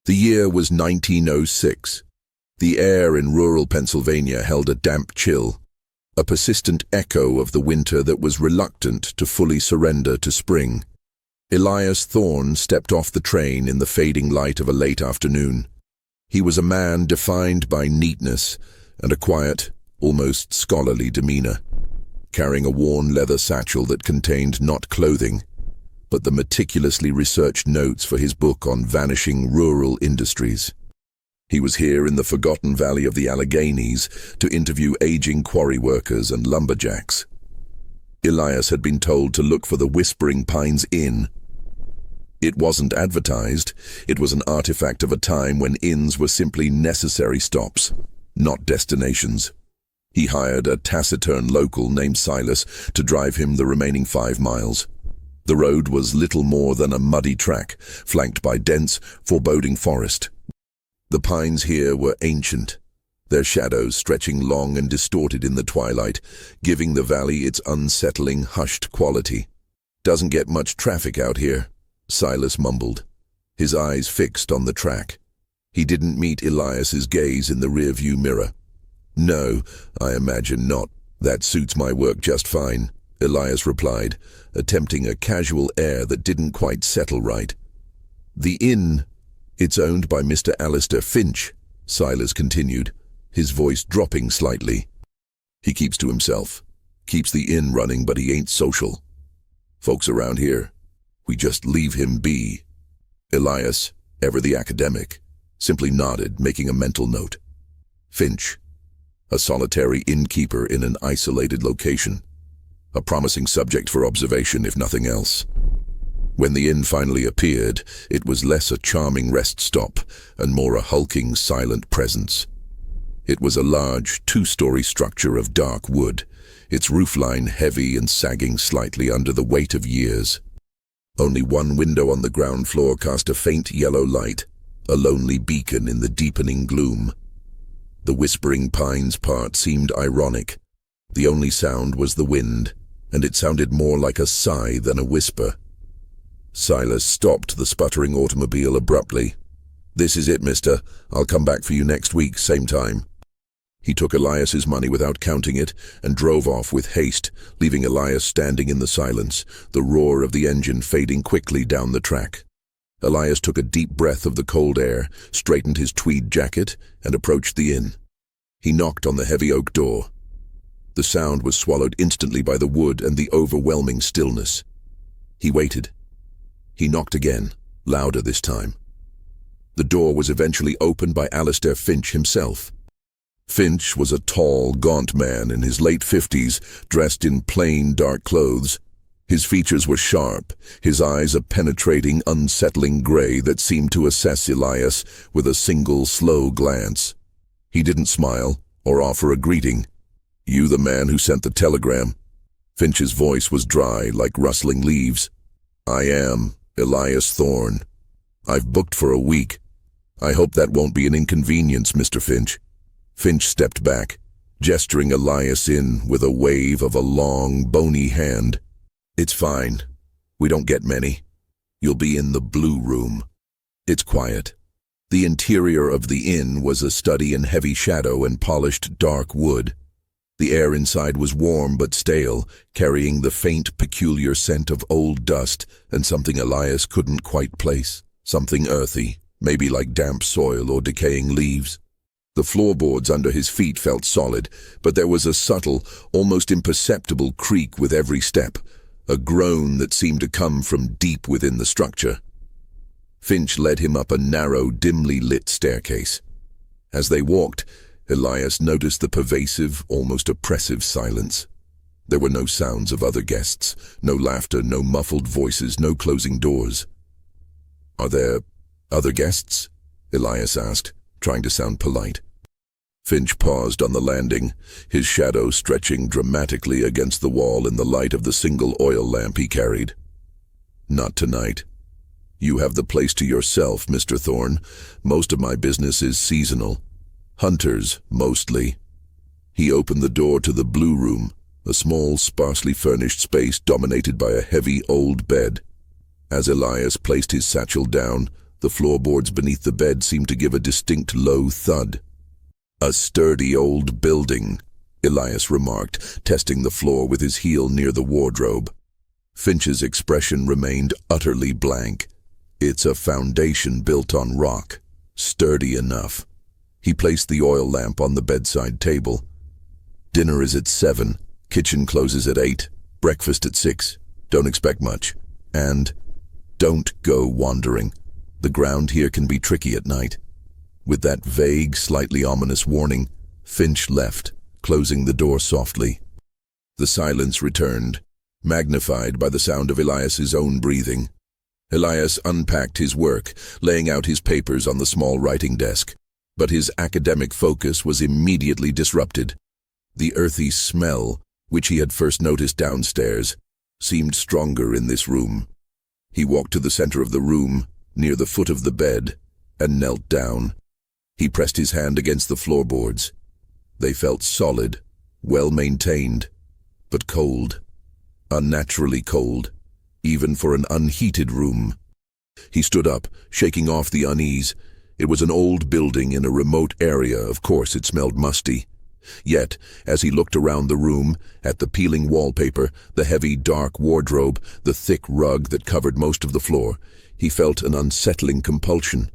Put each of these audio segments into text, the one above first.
The year was 1906. The air in rural Pennsylvania held a damp chill, a persistent echo of the winter that was reluctant to fully surrender to spring. Elias Thorne stepped off the train in the fading light of a late afternoon. He was a man defined by neatness and a quiet, almost scholarly demeanor, carrying a worn leather satchel that contained not clothing, but the meticulously researched notes for his book on vanishing rural industries. He was here in the forgotten valley of the Alleghenies to interview aging quarry workers and lumberjacks. Elias had been told to look for the Whispering Pines Inn. It wasn't advertised. It was an artifact of a time when inns were simply necessary stops, not destinations. He hired a taciturn local named Silas to drive him the remaining 5 miles. The road was little more than a muddy track, flanked by dense, foreboding forest. The pines here were ancient, their shadows stretching long and distorted in the twilight, giving the valley its unsettling, hushed quality. "Doesn't get much traffic out here," Silas mumbled, his eyes fixed on the track. He didn't meet Elias's gaze in the rearview mirror. "No, I imagine not. That suits my work just fine," Elias replied, attempting a casual air that didn't quite settle right. "The inn, it's owned by Mr. Alistair Finch," Silas continued, his voice dropping slightly. "He keeps to himself, keeps the inn running, but he ain't social. Folks around here, we just leave him be." Elias, ever the academic, simply nodded, making a mental note. Finch, a solitary innkeeper in an isolated location. A promising subject for observation, if nothing else. When the inn finally appeared, it was less a charming rest stop and more a hulking, silent presence. It was a large, 2-story structure of dark wood, its roofline heavy and sagging slightly under the weight of years. Only one window on the ground floor cast a faint yellow light, a lonely beacon in the deepening gloom. The Whispering Pines part seemed ironic. The only sound was the wind, and it sounded more like a sigh than a whisper. Silas stopped the sputtering automobile abruptly. "This is it, mister. I'll come back for you next week, same time." He took Elias's money without counting it and drove off with haste, leaving Elias standing in the silence, the roar of the engine fading quickly down the track. Elias took a deep breath of the cold air, straightened his tweed jacket, and approached the inn. He knocked on the heavy oak door. The sound was swallowed instantly by the wood and the overwhelming stillness. He waited. He knocked again, louder this time. The door was eventually opened by Alistair Finch himself. Finch was a tall, gaunt man in his late 50s, dressed in plain, dark clothes. His features were sharp, his eyes a penetrating, unsettling gray that seemed to assess Elias with a single, slow glance. He didn't smile or offer a greeting. "You the man who sent the telegram?" Finch's voice was dry, like rustling leaves. "I am, Elias Thorne. I've booked for a week. I hope that won't be an inconvenience, Mr. Finch." Finch stepped back, gesturing Elias in with a wave of a long, bony hand. "It's fine. We don't get many. You'll be in the blue room. It's quiet." The interior of the inn was a study in heavy shadow and polished dark wood. The air inside was warm but stale, carrying the faint, peculiar scent of old dust and something Elias couldn't quite place. Something earthy, maybe like damp soil or decaying leaves. The floorboards under his feet felt solid, but there was a subtle, almost imperceptible creak with every step, a groan that seemed to come from deep within the structure. Finch led him up a narrow, dimly lit staircase. As they walked, Elias noticed the pervasive, almost oppressive silence. There were no sounds of other guests, no laughter, no muffled voices, no closing doors. "Are there other guests?" Elias asked, trying to sound polite. Finch paused on the landing, his shadow stretching dramatically against the wall in the light of the single oil lamp he carried. "Not tonight. You have the place to yourself, Mr. Thorne. Most of my business is seasonal. Hunters, mostly." He opened the door to the blue room, a small, sparsely furnished space dominated by a heavy old bed. As Elias placed his satchel down, The floorboards beneath the bed seemed to give a distinct low thud. "A sturdy old building," Elias remarked, testing the floor with his heel near the wardrobe. Finch's expression remained utterly blank. "It's a foundation built on rock. Sturdy enough." He placed the oil lamp on the bedside table. "Dinner is at 7. Kitchen closes at 8. Breakfast at 6. Don't expect much. And don't go wandering. The ground here can be tricky at night." With that vague, slightly ominous warning, Finch left, closing the door softly. The silence returned, magnified by the sound of Elias's own breathing. Elias unpacked his work, laying out his papers on the small writing desk, but his academic focus was immediately disrupted. The earthy smell, which he had first noticed downstairs, seemed stronger in this room. He walked to the center of the room, near the foot of the bed, and knelt down. He pressed his hand against the floorboards. They felt solid, well-maintained, but cold. Unnaturally cold, even for an unheated room. He stood up, shaking off the unease. It was an old building in a remote area. Of course it smelled musty. Yet, as he looked around the room, at the peeling wallpaper, the heavy, dark wardrobe, the thick rug that covered most of the floor, he felt an unsettling compulsion.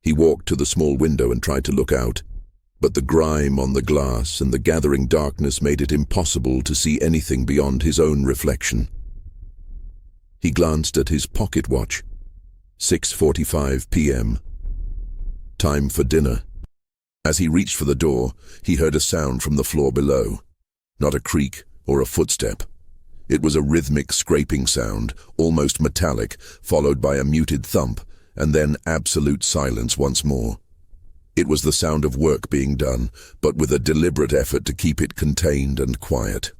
He walked to the small window and tried to look out, but the grime on the glass and the gathering darkness made it impossible to see anything beyond his own reflection. He glanced at his pocket watch. 6:45 p.m. Time for dinner. As he reached for the door, he heard a sound from the floor below. Not a creak or a footstep. It was a rhythmic scraping sound, almost metallic, followed by a muted thump, and then absolute silence once more. It was the sound of work being done, but with a deliberate effort to keep it contained and quiet.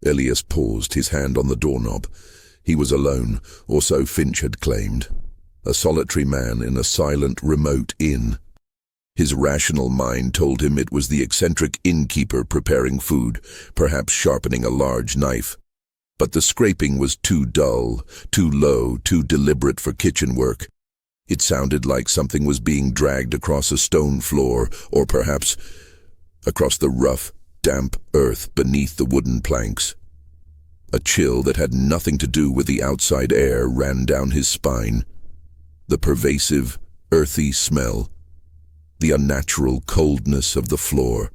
Elias paused, his hand on the doorknob. He was alone, or so Finch had claimed. A solitary man in a silent, remote inn. His rational mind told him it was the eccentric innkeeper preparing food, perhaps sharpening a large knife. But the scraping was too dull, too low, too deliberate for kitchen work. It sounded like something was being dragged across a stone floor, or perhaps across the rough, damp earth beneath the wooden planks. A chill that had nothing to do with the outside air ran down his spine. The pervasive, earthy smell. The unnatural coldness of the floor.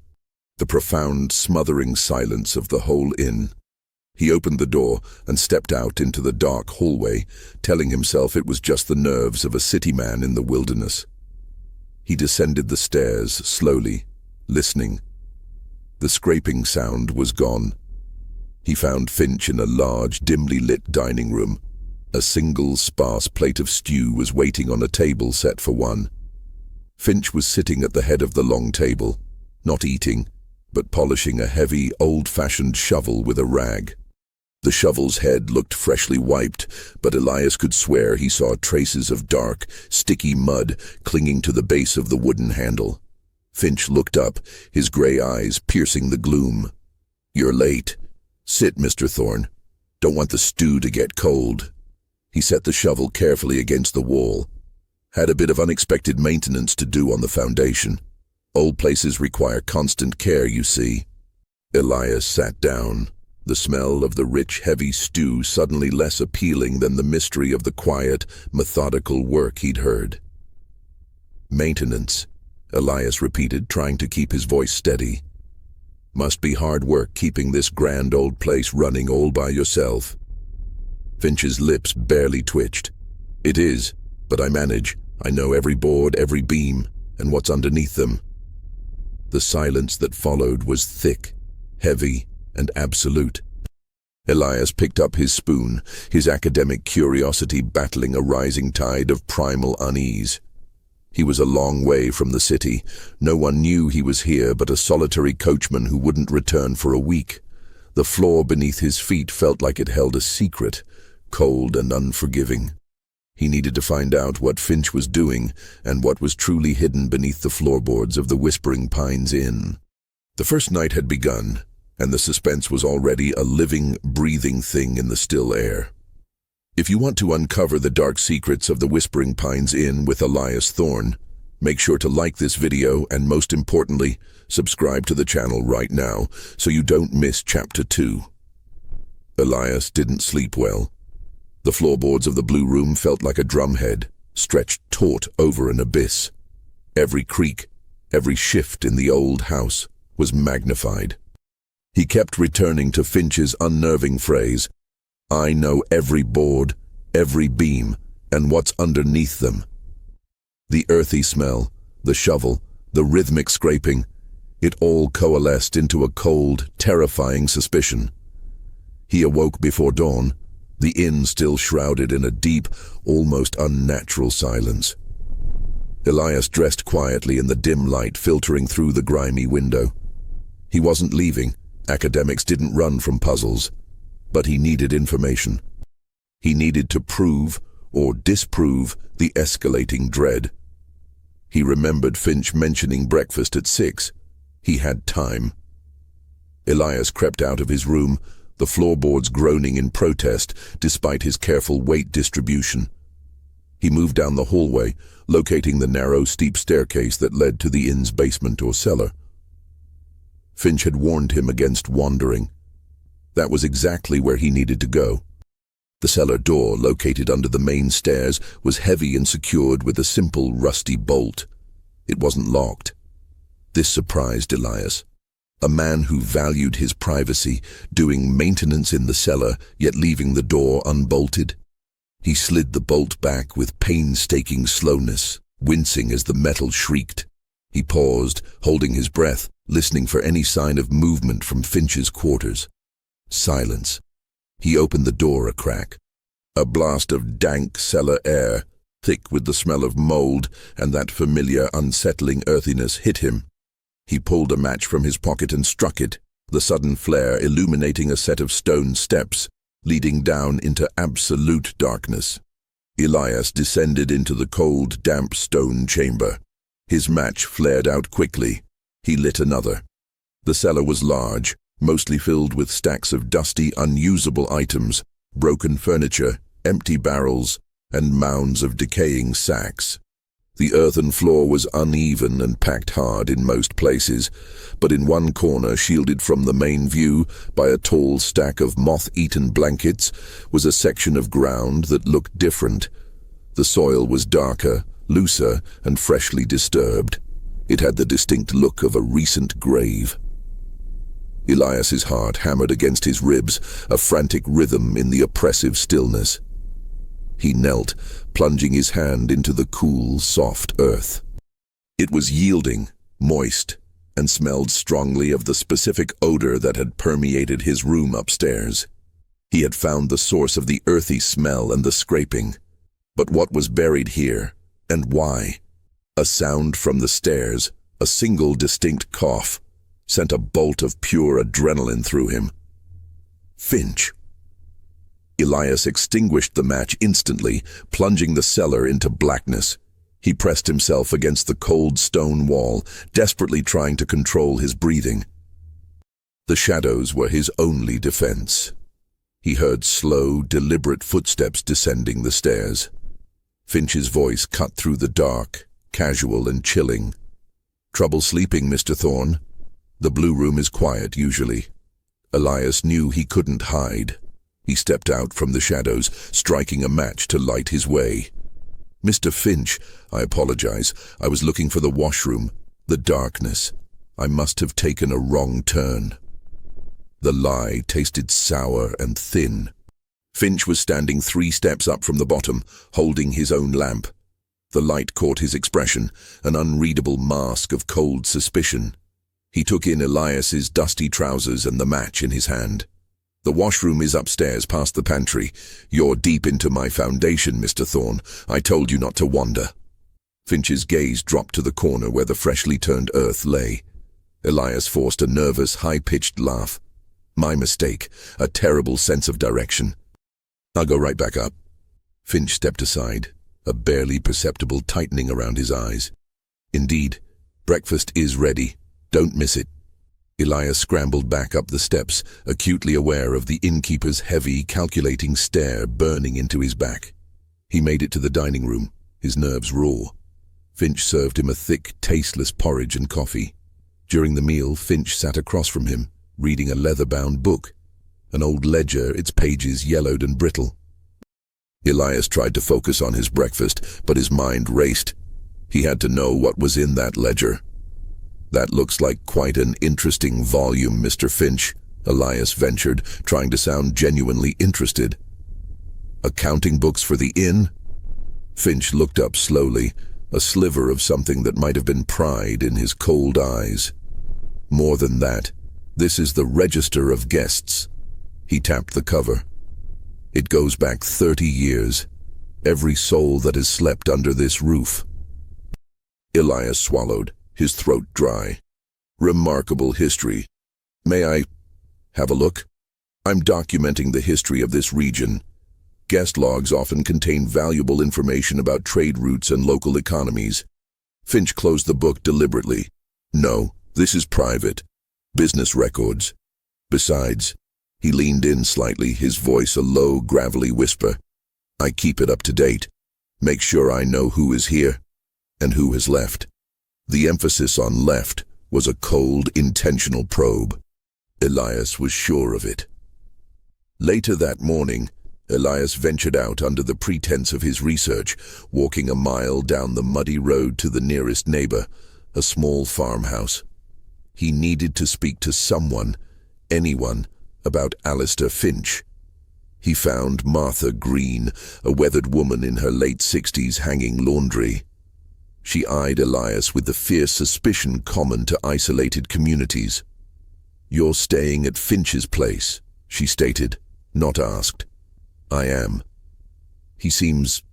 The profound, smothering silence of the whole inn. He opened the door and stepped out into the dark hallway, telling himself it was just the nerves of a city man in the wilderness. He descended the stairs slowly, listening. The scraping sound was gone. He found Finch in a large, dimly lit dining room. A single, sparse plate of stew was waiting on a table set for one. Finch was sitting at the head of the long table, not eating, but polishing a heavy, old-fashioned shovel with a rag. The shovel's head looked freshly wiped, but Elias could swear he saw traces of dark, sticky mud clinging to the base of the wooden handle. Finch looked up, his gray eyes piercing the gloom. "You're late. Sit, Mr. Thorne. Don't want the stew to get cold." He set the shovel carefully against the wall. Had a bit of unexpected maintenance to do on the foundation. Old places require constant care, you see. Elias sat down, the smell of the rich, heavy stew suddenly less appealing than the mystery of the quiet, methodical work he'd heard. "Maintenance," Elias repeated, trying to keep his voice steady. "Must be hard work keeping this grand old place running all by yourself." Finch's lips barely twitched. "It is, but I manage. I know every board, every beam, and what's underneath them." The silence that followed was thick, heavy, and absolute. Elias picked up his spoon, his academic curiosity battling a rising tide of primal unease. He was a long way from the city. No one knew he was here but a solitary coachman who wouldn't return for a week. The floor beneath his feet felt like it held a secret, cold and unforgiving. He needed to find out what Finch was doing and what was truly hidden beneath the floorboards of the Whispering Pines Inn. The first night had begun, and the suspense was already a living, breathing thing in the still air. If you want to uncover the dark secrets of the Whispering Pines Inn with Elias Thorne, make sure to like this video and, most importantly, subscribe to the channel right now so you don't miss Chapter 2. Elias didn't sleep well. The floorboards of the blue room felt like a drumhead, stretched taut over an abyss. Every creak, every shift in the old house was magnified. He kept returning to Finch's unnerving phrase, "I know every board, every beam, and what's underneath them." The earthy smell, the shovel, the rhythmic scraping, it all coalesced into a cold, terrifying suspicion. He awoke before dawn, the inn still shrouded in a deep, almost unnatural silence. Elias dressed quietly in the dim light filtering through the grimy window. He wasn't leaving. Academics didn't run from puzzles, but he needed information. He needed to prove or disprove the escalating dread. He remembered Finch mentioning breakfast at 6. He had time. Elias crept out of his room, the floorboards groaning in protest despite his careful weight distribution. He moved down the hallway, locating the narrow, steep staircase that led to the inn's basement or cellar. Finch had warned him against wandering. That was exactly where he needed to go. The cellar door, located under the main stairs, was heavy and secured with a simple, rusty bolt. It wasn't locked. This surprised Elias. A man who valued his privacy, doing maintenance in the cellar, yet leaving the door unbolted. He slid the bolt back with painstaking slowness, wincing as the metal shrieked. He paused, holding his breath, listening for any sign of movement from Finch's quarters. Silence. He opened the door a crack. A blast of dank cellar air, thick with the smell of mold and that familiar, unsettling earthiness, hit him. He pulled a match from his pocket and struck it, the sudden flare illuminating a set of stone steps, leading down into absolute darkness. Elias descended into the cold, damp stone chamber. His match flared out quickly. He lit another. The cellar was large, mostly filled with stacks of dusty, unusable items, broken furniture, empty barrels, and mounds of decaying sacks. The earthen floor was uneven and packed hard in most places, but in one corner, shielded from the main view by a tall stack of moth-eaten blankets, was a section of ground that looked different. The soil was darker, looser, and freshly disturbed. It had the distinct look of a recent grave. Elias's heart hammered against his ribs, a frantic rhythm in the oppressive stillness. He knelt, plunging his hand into the cool, soft earth. It was yielding, moist, and smelled strongly of the specific odor that had permeated his room upstairs. He had found the source of the earthy smell and the scraping. But what was buried here, and why? A sound from the stairs, a single distinct cough, sent a bolt of pure adrenaline through him. Finch. Elias extinguished the match instantly, plunging the cellar into blackness. He pressed himself against the cold stone wall, desperately trying to control his breathing. The shadows were his only defense. He heard slow, deliberate footsteps descending the stairs. Finch's voice cut through the dark, casual and chilling. "Trouble sleeping, Mr. Thorne? The blue room is quiet, usually." Elias knew he couldn't hide. He stepped out from the shadows, striking a match to light his way. "Mr. Finch, I apologize. I was looking for the washroom. The darkness. I must have taken a wrong turn." The lie tasted sour and thin. Finch was standing 3 steps up from the bottom, holding his own lamp. The light caught his expression, an unreadable mask of cold suspicion. He took in Elias's dusty trousers and the match in his hand. "The washroom is upstairs past the pantry. You're deep into my foundation, Mr. Thorne. I told you not to wander." Finch's gaze dropped to the corner where the freshly turned earth lay. Elias forced a nervous, high-pitched laugh. "My mistake. A terrible sense of direction." "I'll go right back up." Finch stepped aside, a barely perceptible tightening around his eyes. "Indeed, breakfast is ready. Don't miss it." Elias scrambled back up the steps, acutely aware of the innkeeper's heavy, calculating stare burning into his back. He made it to the dining room, his nerves raw. Finch served him a thick, tasteless porridge and coffee. During the meal, Finch sat across from him, reading a leather-bound book, an old ledger, its pages yellowed and brittle. Elias tried to focus on his breakfast, but his mind raced. He had to know what was in that ledger. "That looks like quite an interesting volume, Mr. Finch," Elias ventured, trying to sound genuinely interested. "Accounting books for the inn?" Finch looked up slowly, a sliver of something that might have been pride in his cold eyes. "More than that, this is the register of guests." He tapped the cover. "It goes back 30 years. Every soul that has slept under this roof." Elias swallowed, his throat dry. "Remarkable history. May I have a look? I'm documenting the history of this region. Guest logs often contain valuable information about trade routes and local economies." Finch closed the book deliberately. "No, this is private. Business records. Besides," he leaned in slightly, his voice a low, gravelly whisper, "I keep it up to date. Make sure I know who is here and who has left." The emphasis on left was a cold, intentional probe. Elias was sure of it. Later that morning, Elias ventured out under the pretense of his research, walking a mile down the muddy road to the nearest neighbor, a small farmhouse. He needed to speak to someone, anyone, about Alistair Finch. He found Martha Green, a weathered woman in her late 60s, hanging laundry. She eyed Elias with the fierce suspicion common to isolated communities. "You're staying at Finch's place," she stated, not asked. "I am. He seems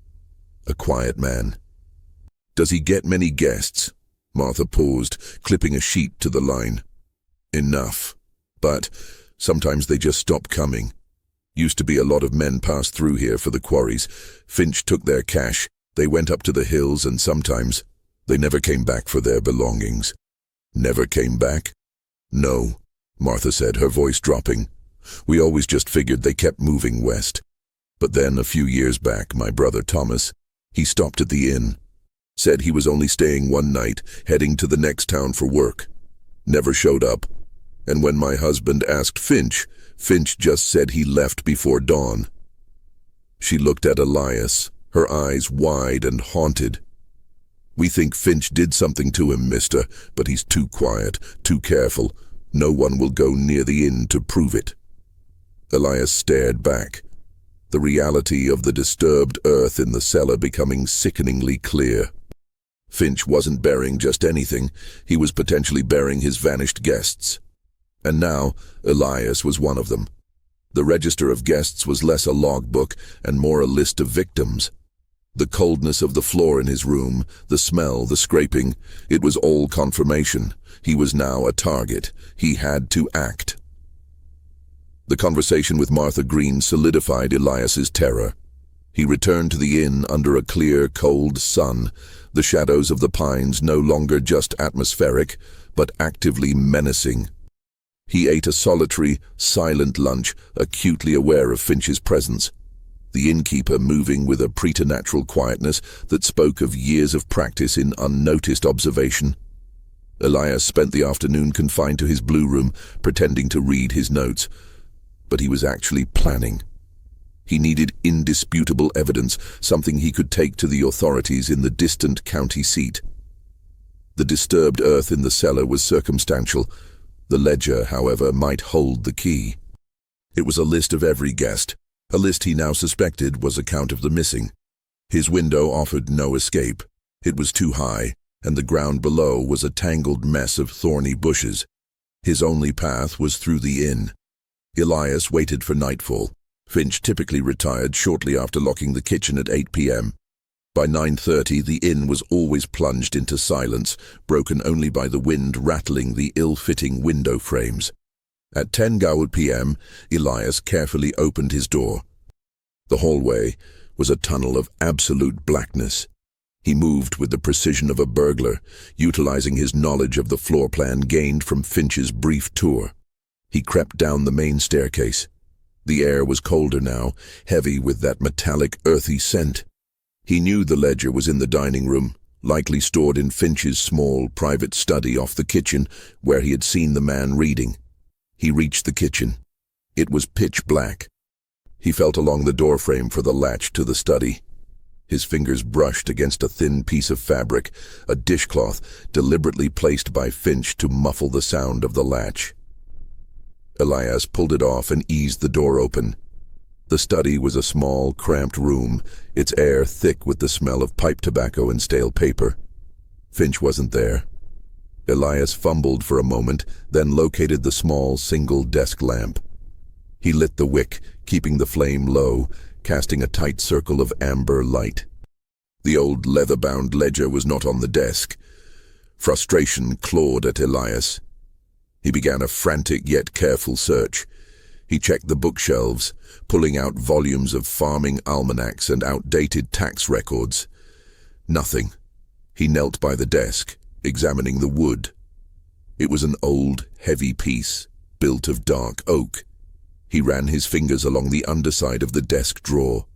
a quiet man." "Does he get many guests?" Martha paused, clipping a sheet to the line. "Enough. But sometimes they just stop coming. Used to be a lot of men passed through here for the quarries. Finch took their cash. They went up to the hills, and sometimes they never came back for their belongings." "Never came back?" "No," Martha said, her voice dropping. "We always just figured they kept moving west. But then, a few years back, my brother Thomas, he stopped at the inn. Said he was only staying one night, heading to the next town for work. Never showed up. And when my husband asked Finch, Finch just said he left before dawn." She looked at Elias, her eyes wide and haunted. "We think Finch did something to him, mister, but he's too quiet, too careful. No one will go near the inn to prove it." Elias stared back, the reality of the disturbed earth in the cellar becoming sickeningly clear. Finch wasn't burying just anything, he was potentially burying his vanished guests. And now, Elias was one of them. The register of guests was less a logbook and more a list of victims. The coldness of the floor in his room, the smell, the scraping, it was all confirmation. He was now a target. He had to act. The conversation with Martha Green solidified Elias's terror. He returned to the inn under a clear, cold sun, the shadows of the pines no longer just atmospheric, but actively menacing. He ate a solitary, silent lunch, acutely aware of Finch's presence. The innkeeper moving with a preternatural quietness that spoke of years of practice in unnoticed observation. Elias spent the afternoon confined to his blue room, pretending to read his notes. But he was actually planning. He needed indisputable evidence, something he could take to the authorities in the distant county seat. The disturbed earth in the cellar was circumstantial. The ledger, however, might hold the key. It was a list of every guest, a list he now suspected was account of the missing. His window offered no escape. It was too high, and the ground below was a tangled mess of thorny bushes. His only path was through the inn. Elias waited for nightfall. Finch typically retired shortly after locking the kitchen at 8 p.m. By 9:30, the inn was always plunged into silence, broken only by the wind rattling the ill-fitting window frames. At 10 p.m., Elias carefully opened his door. The hallway was a tunnel of absolute blackness. He moved with the precision of a burglar, utilizing his knowledge of the floor plan gained from Finch's brief tour. He crept down the main staircase. The air was colder now, heavy with that metallic, earthy scent. He knew the ledger was in the dining room, likely stored in Finch's small, private study off the kitchen, where he had seen the man reading. He reached the kitchen. It was pitch black. He felt along the doorframe for the latch to the study. His fingers brushed against a thin piece of fabric, a dishcloth deliberately placed by Finch to muffle the sound of the latch. Elias pulled it off and eased the door open. The study was a small, cramped room, its air thick with the smell of pipe tobacco and stale paper. Finch wasn't there. Elias fumbled for a moment, then located the small, single desk lamp. He lit the wick, keeping the flame low, casting a tight circle of amber light. The old leather-bound ledger was not on the desk. Frustration clawed at Elias. He began a frantic yet careful search. He checked the bookshelves, pulling out volumes of farming almanacs and outdated tax records. Nothing. He knelt by the desk, examining the wood. It was an old, heavy piece, built of dark oak. He ran his fingers along the underside of the desk drawer.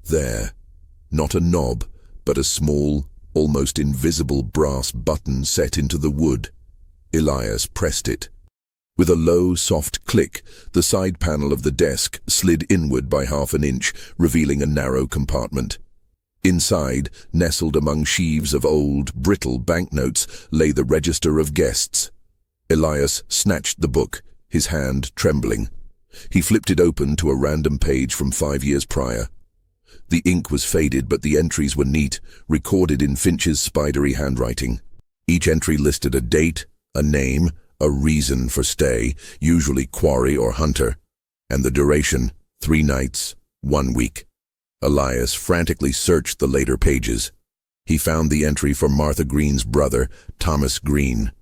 There, not a knob, but a small, almost invisible brass button set into the wood. Elias pressed it. With a low, soft click, the side panel of the desk slid inward by half an inch, revealing a narrow compartment. Inside, nestled among sheaves of old, brittle banknotes, lay the register of guests. Elias snatched the book, his hand trembling. He flipped it open to a random page from 5 years prior. The ink was faded, but the entries were neat, recorded in Finch's spidery handwriting. Each entry listed a date, a name, a reason for stay, usually quarry or hunter, and the duration, 3 nights, 1 week. Elias frantically searched the later pages. He found the entry for Martha Green's brother, Thomas Green.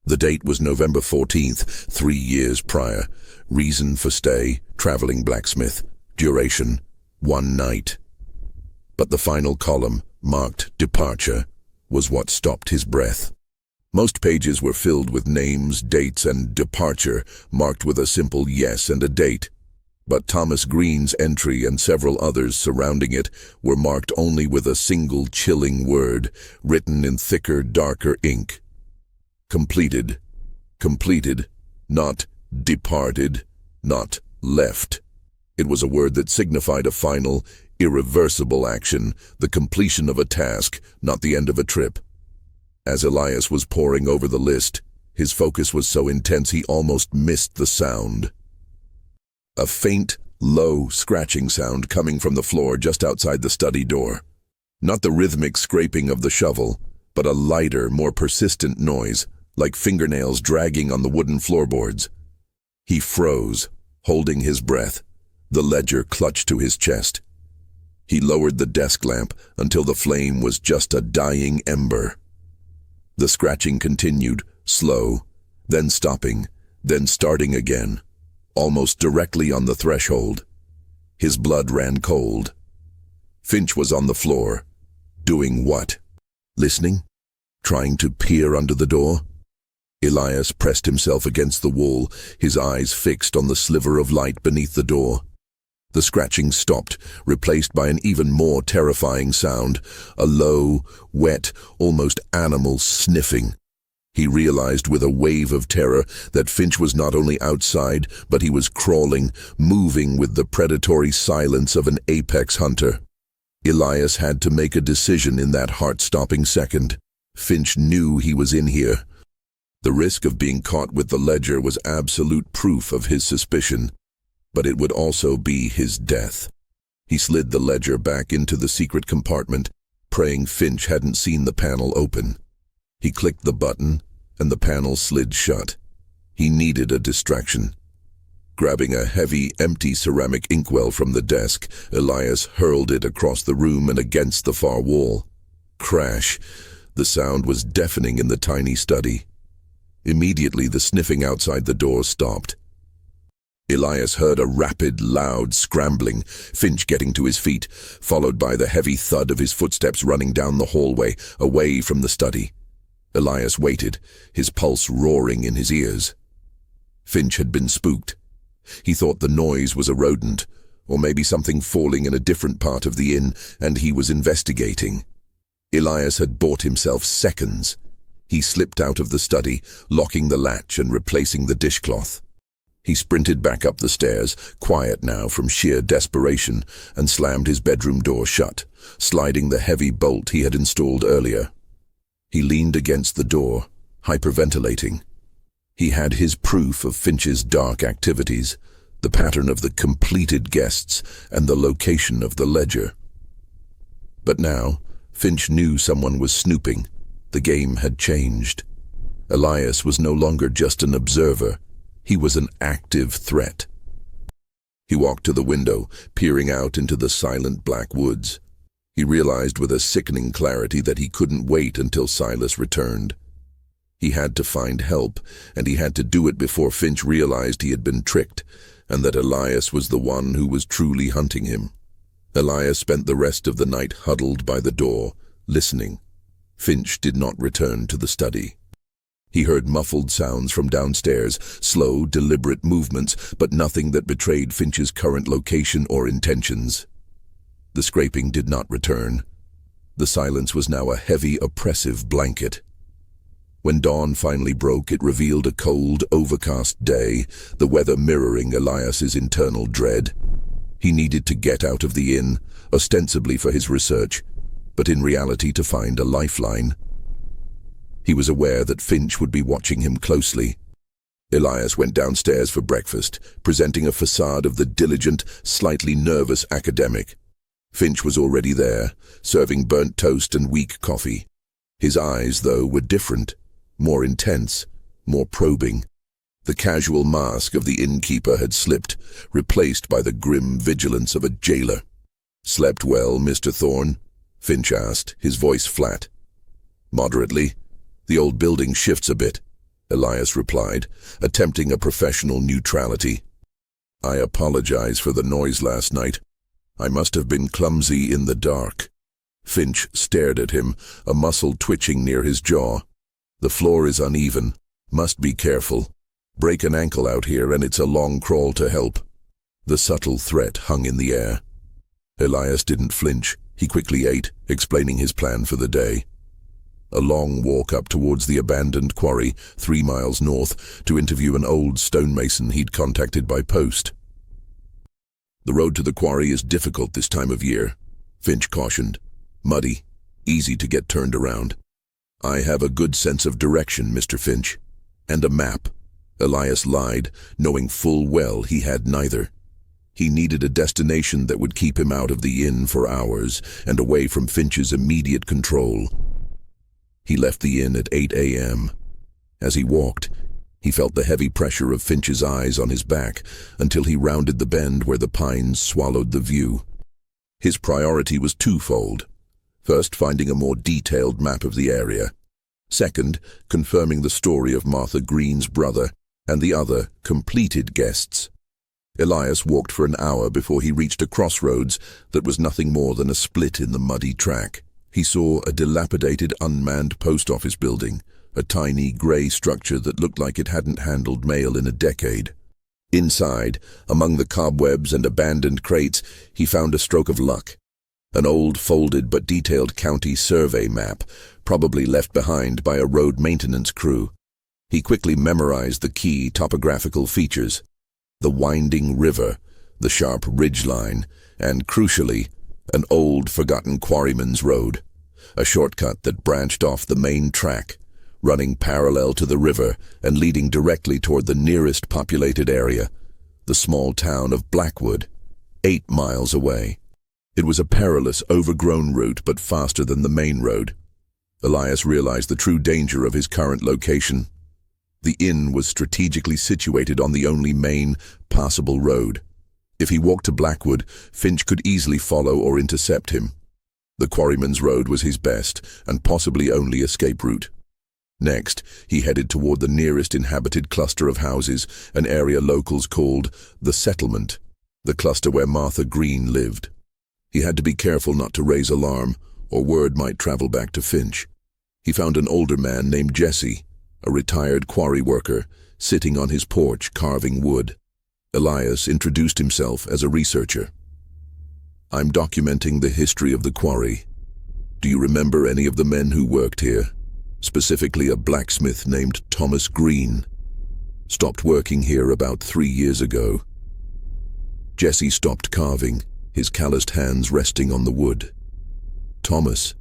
The date was November 14th, 3 years prior. Reason for stay, traveling blacksmith. Duration, 1 night. But the final column, marked departure, was what stopped his breath. Most pages were filled with names, dates, and departure, marked with a simple yes and a date. But Thomas Green's entry and several others surrounding it were marked only with a single chilling word, written in thicker, darker ink. Completed. Completed. Not departed. Not left. It was a word that signified a final, irreversible action, the completion of a task, not the end of a trip. As Elias was poring over the list, his focus was so intense he almost missed the sound. A faint, low, scratching sound coming from the floor just outside the study door. Not the rhythmic scraping of the shovel, but a lighter, more persistent noise, like fingernails dragging on the wooden floorboards. He froze, holding his breath, the ledger clutched to his chest. He lowered the desk lamp until the flame was just a dying ember. The scratching continued, slow, then stopping, then starting again, almost directly on the threshold. His blood ran cold. Finch was on the floor. Doing what? Listening? Trying to peer under the door? Elias pressed himself against the wall, his eyes fixed on the sliver of light beneath the door. The scratching stopped, replaced by an even more terrifying sound, a low, wet, almost animal sniffing. He realized with a wave of terror that Finch was not only outside, but he was crawling, moving with the predatory silence of an apex hunter. Elias had to make a decision in that heart-stopping second. Finch knew he was in here. The risk of being caught with the ledger was absolute proof of his suspicion. But it would also be his death. He slid the ledger back into the secret compartment, praying Finch hadn't seen the panel open. He clicked the button, and the panel slid shut. He needed a distraction. Grabbing a heavy, empty ceramic inkwell from the desk, Elias hurled it across the room and against the far wall. Crash! The sound was deafening in the tiny study. Immediately, the sniffing outside the door stopped. Elias heard a rapid, loud scrambling, Finch getting to his feet, followed by the heavy thud of his footsteps running down the hallway, away from the study. Elias waited, his pulse roaring in his ears. Finch had been spooked. He thought the noise was a rodent, or maybe something falling in a different part of the inn, and he was investigating. Elias had bought himself seconds. He slipped out of the study, locking the latch and replacing the dishcloth. He sprinted back up the stairs, quiet now from sheer desperation, and slammed his bedroom door shut, sliding the heavy bolt he had installed earlier. He leaned against the door, hyperventilating. He had his proof of Finch's dark activities, the pattern of the completed guests and the location of the ledger. But now, Finch knew someone was snooping. The game had changed. Elias was no longer just an observer. He was an active threat. He walked to the window, peering out into the silent black woods. He realized with a sickening clarity that he couldn't wait until Silas returned. He had to find help, and he had to do it before Finch realized he had been tricked, and that Elias was the one who was truly hunting him. Elias spent the rest of the night huddled by the door, listening. Finch did not return to the study. He heard muffled sounds from downstairs, slow, deliberate movements, but nothing that betrayed Finch's current location or intentions. The scraping did not return. The silence was now a heavy, oppressive blanket. When dawn finally broke, it revealed a cold, overcast day, the weather mirroring Elias's internal dread. He needed to get out of the inn, ostensibly for his research, but in reality to find a lifeline. He was aware that Finch would be watching him closely. Elias went downstairs for breakfast, presenting a facade of the diligent, slightly nervous academic. Finch was already there, serving burnt toast and weak coffee. His eyes, though, were different, more intense, more probing. The casual mask of the innkeeper had slipped, replaced by the grim vigilance of a jailer. "Slept well, Mr. Thorne?" Finch asked, his voice flat. "Moderately. The old building shifts a bit," Elias replied, attempting a professional neutrality. "I apologize for the noise last night. I must have been clumsy in the dark." Finch stared at him, a muscle twitching near his jaw. "The floor is uneven. Must be careful. Break an ankle out here and it's a long crawl to help." The subtle threat hung in the air. Elias didn't flinch. He quickly ate, explaining his plan for the day. A long walk up towards the abandoned quarry, 3 miles north, to interview an old stonemason he'd contacted by post. "The road to the quarry is difficult this time of year," Finch cautioned. "Muddy, easy to get turned around." "I have a good sense of direction, Mr. Finch. And a map." Elias lied, knowing full well he had neither. He needed a destination that would keep him out of the inn for hours and away from Finch's immediate control. He left the inn at 8 a.m. As he walked, he felt the heavy pressure of Finch's eyes on his back until he rounded the bend where the pines swallowed the view. His priority was twofold. First, finding a more detailed map of the area. Second, confirming the story of Martha Green's brother, and the other, completed guests. Elias walked for an hour before he reached a crossroads that was nothing more than a split in the muddy track. He saw a dilapidated, unmanned post office building, a tiny grey structure that looked like it hadn't handled mail in a decade. Inside, among the cobwebs and abandoned crates, he found a stroke of luck. An old, folded but detailed county survey map, probably left behind by a road maintenance crew. He quickly memorized the key topographical features: the winding river, the sharp ridgeline, and, crucially, an old, forgotten quarryman's road, a shortcut that branched off the main track, running parallel to the river and leading directly toward the nearest populated area, the small town of Blackwood, 8 miles away. It was a perilous, overgrown route, but faster than the main road. Elias realized the true danger of his current location. The inn was strategically situated on the only main, passable road. If he walked to Blackwood, Finch could easily follow or intercept him. The Quarryman's Road was his best, and possibly only escape route. Next, he headed toward the nearest inhabited cluster of houses, an area locals called the settlement, the cluster where Martha Green lived. He had to be careful not to raise alarm, or word might travel back to Finch. He found an older man named Jesse, a retired quarry worker, sitting on his porch carving wood. Elias introduced himself as a researcher. "I'm documenting the history of the quarry. Do you remember any of the men who worked here? Specifically a blacksmith named Thomas Green. Stopped working here about 3 years ago." Jesse stopped carving, his calloused hands resting on the wood. "Thomas?"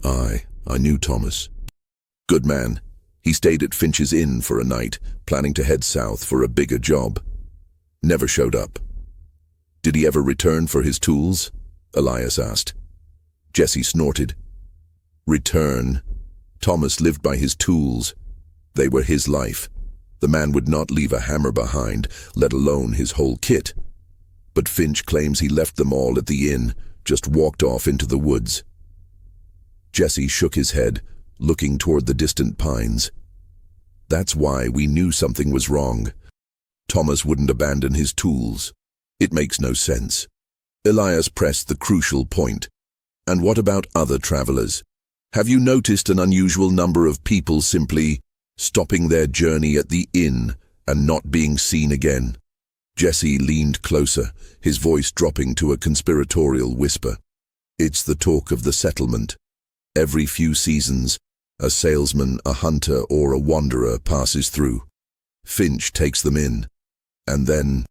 I knew Thomas. "Good man. He stayed at Finch's Inn for a night, planning to head south for a bigger job. Never showed up." "Did he ever return for his tools?" Elias asked. Jesse snorted. "Return? Thomas lived by his tools. They were his life. The man would not leave a hammer behind, let alone his whole kit. But Finch claims he left them all at the inn, just walked off into the woods." Jesse shook his head, looking toward the distant pines. "That's why we knew something was wrong. Thomas wouldn't abandon his tools. It makes no sense." Elias pressed the crucial point. "And what about other travelers? Have you noticed an unusual number of people simply stopping their journey at the inn and not being seen again?" Jesse leaned closer, his voice dropping to a conspiratorial whisper. "It's the talk of the settlement. Every few seasons, a salesman, a hunter, or a wanderer passes through. Finch takes them in, and then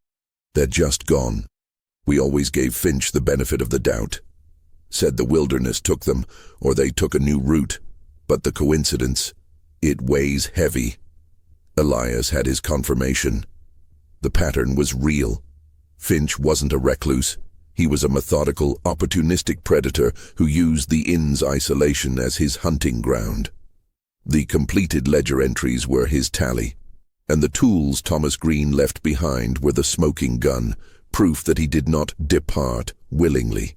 they're just gone. We always gave Finch the benefit of the doubt. Said the wilderness took them, or they took a new route. But the coincidence, it weighs heavy." Elias had his confirmation. The pattern was real. Finch wasn't a recluse. He was a methodical, opportunistic predator who used the inn's isolation as his hunting ground. The completed ledger entries were his tally, and the tools Thomas Green left behind were the smoking gun, proof that he did not depart willingly.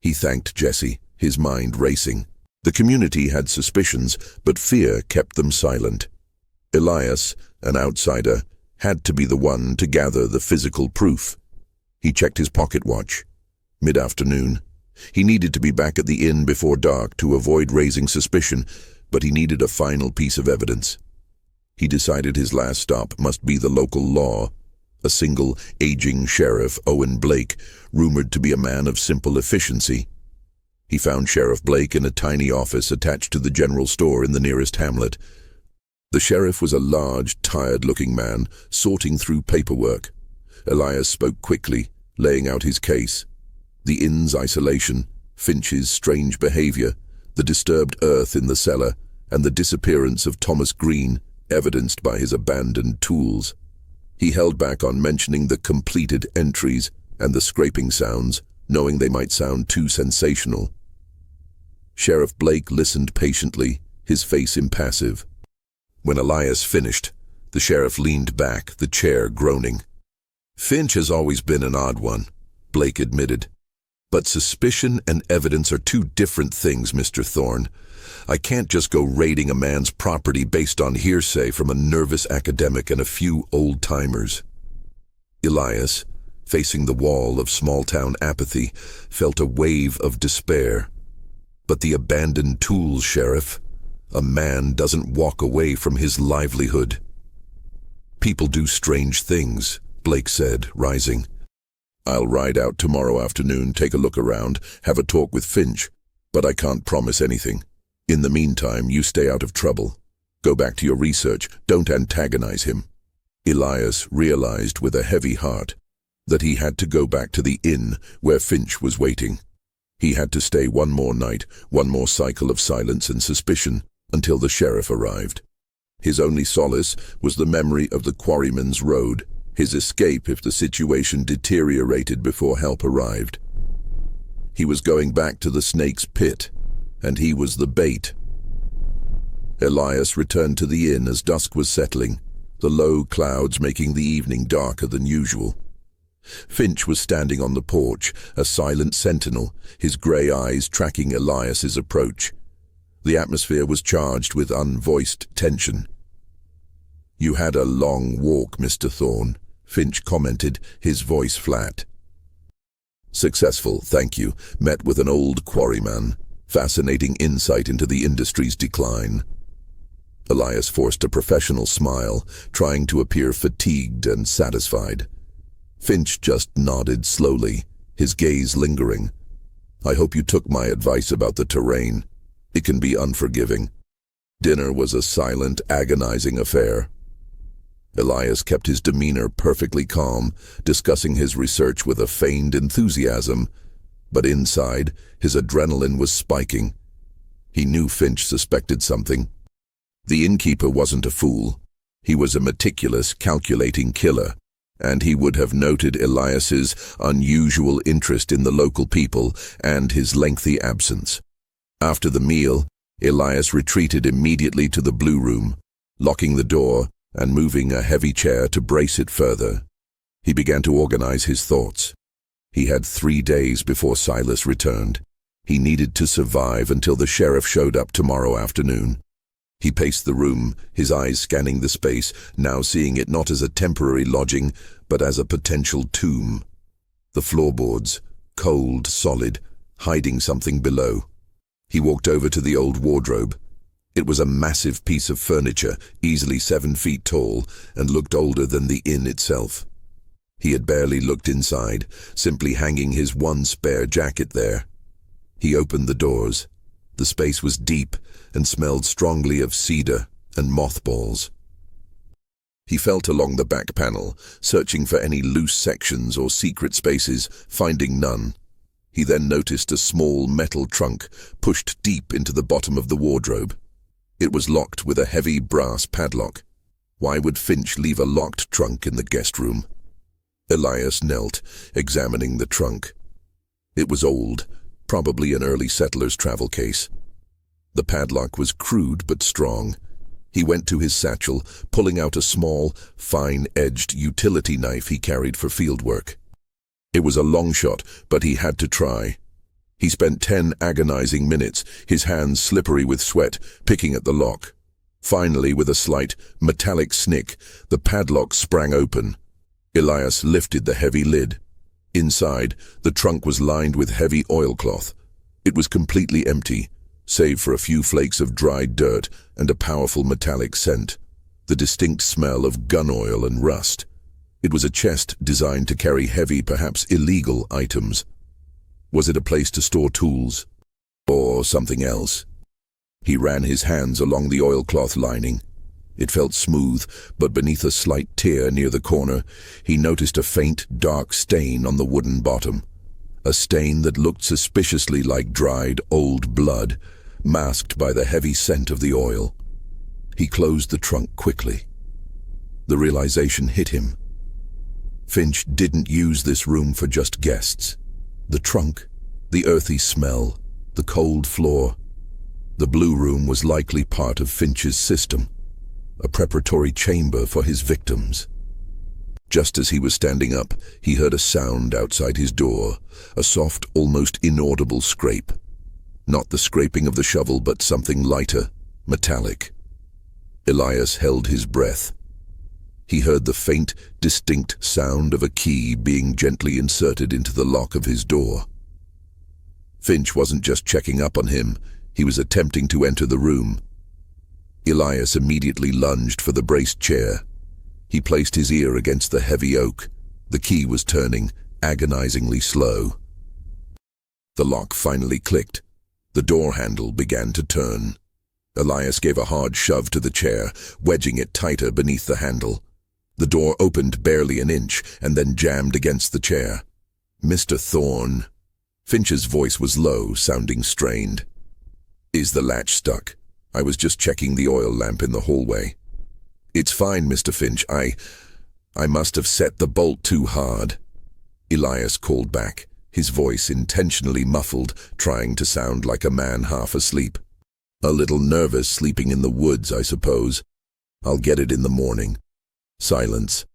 He thanked Jesse, his mind racing. The community had suspicions, but fear kept them silent. Elias, an outsider, had to be the one to gather the physical proof. He checked his pocket watch. Mid-afternoon. He needed to be back at the inn before dark to avoid raising suspicion, but he needed a final piece of evidence. He decided his last stop must be the local law. A single, aging sheriff, Owen Blake, rumored to be a man of simple efficiency. He found Sheriff Blake in a tiny office attached to the general store in the nearest hamlet. The sheriff was a large, tired-looking man, sorting through paperwork. Elias spoke quickly, laying out his case. The inn's isolation, Finch's strange behavior, the disturbed earth in the cellar, and the disappearance of Thomas Green, evidenced by his abandoned tools. He held back on mentioning the completed entries and the scraping sounds, knowing they might sound too sensational. Sheriff Blake listened patiently, his face impassive. When Elias finished, the sheriff leaned back, the chair groaning. "Finch has always been an odd one," Blake admitted. "But suspicion and evidence are two different things, Mr. Thorne. I can't just go raiding a man's property based on hearsay from a nervous academic and a few old-timers." Elias, facing the wall of small-town apathy, felt a wave of despair. "But the abandoned tools, Sheriff. A man doesn't walk away from his livelihood." "People do strange things," Blake said, rising. "I'll ride out tomorrow afternoon, take a look around, have a talk with Finch, but I can't promise anything. In the meantime, you stay out of trouble. Go back to your research, don't antagonize him." Elias realized with a heavy heart that he had to go back to the inn where Finch was waiting. He had to stay one more night, one more cycle of silence and suspicion, until the sheriff arrived. His only solace was the memory of the quarryman's road, his escape if the situation deteriorated before help arrived. He was going back to the snake's pit, and he was the bait. Elias returned to the inn as dusk was settling, the low clouds making the evening darker than usual. Finch was standing on the porch, a silent sentinel, his grey eyes tracking Elias's approach. The atmosphere was charged with unvoiced tension. "You had a long walk, Mr. Thorne," Finch commented, his voice flat. "Successful, thank you. Met with an old quarryman. Fascinating insight into the industry's decline." Elias forced a professional smile, trying to appear fatigued and satisfied. Finch just nodded slowly, his gaze lingering. "I hope you took my advice about the terrain. It can be unforgiving." Dinner was a silent, agonizing affair. Elias kept his demeanor perfectly calm, discussing his research with a feigned enthusiasm, but inside, his adrenaline was spiking. He knew Finch suspected something. The innkeeper wasn't a fool. He was a meticulous, calculating killer, and he would have noted Elias's unusual interest in the local people and his lengthy absence. After the meal, Elias retreated immediately to the blue room, locking the door and moving a heavy chair to brace it further. He began to organize his thoughts. He had 3 days before Silas returned. He needed to survive until the sheriff showed up tomorrow afternoon. He paced the room, his eyes scanning the space, now seeing it not as a temporary lodging, but as a potential tomb. The floorboards, cold, solid, hiding something below. He walked over to the old wardrobe. It was a massive piece of furniture, easily 7 feet tall, and looked older than the inn itself. He had barely looked inside, simply hanging his one spare jacket there. He opened the doors. The space was deep and smelled strongly of cedar and mothballs. He felt along the back panel, searching for any loose sections or secret spaces, finding none. He then noticed a small metal trunk pushed deep into the bottom of the wardrobe. It was locked with a heavy brass padlock. Why would Finch leave a locked trunk in the guest room? Elias knelt, examining the trunk. It was old, probably an early settler's travel case. The padlock was crude but strong. He went to his satchel, pulling out a small, fine-edged utility knife he carried for fieldwork. It was a long shot, but he had to try. He spent 10 agonizing minutes, his hands slippery with sweat, picking at the lock. Finally, with a slight, metallic snick, the padlock sprang open. Elias lifted the heavy lid. Inside, the trunk was lined with heavy oilcloth. It was completely empty, save for a few flakes of dried dirt and a powerful metallic scent, the distinct smell of gun oil and rust. It was a chest designed to carry heavy, perhaps illegal items. Was it a place to store tools? Or something else? He ran his hands along the oilcloth lining. It felt smooth, but beneath a slight tear near the corner, he noticed a faint, dark stain on the wooden bottom. A stain that looked suspiciously like dried, old blood, masked by the heavy scent of the oil. He closed the trunk quickly. The realization hit him. Finch didn't use this room for just guests. The trunk, the earthy smell, the cold floor. The blue room was likely part of Finch's system, a preparatory chamber for his victims. Just as he was standing up, he heard a sound outside his door, a soft, almost inaudible scrape. Not the scraping of the shovel, but something lighter, metallic. Elias held his breath. He heard the faint, distinct sound of a key being gently inserted into the lock of his door. Finch wasn't just checking up on him, he was attempting to enter the room. Elias immediately lunged for the braced chair. He placed his ear against the heavy oak. The key was turning, agonizingly slow. The lock finally clicked. The door handle began to turn. Elias gave a hard shove to the chair, wedging it tighter beneath the handle. The door opened barely an inch and then jammed against the chair. "Mr. Thorne." Finch's voice was low, sounding strained. "Is the latch stuck? I was just checking the oil lamp in the hallway." "It's fine, Mr. Finch. I must have set the bolt too hard." Elias called back, his voice intentionally muffled, trying to sound like a man half asleep. "A little nervous sleeping in the woods, I suppose. I'll get it in the morning." Silence.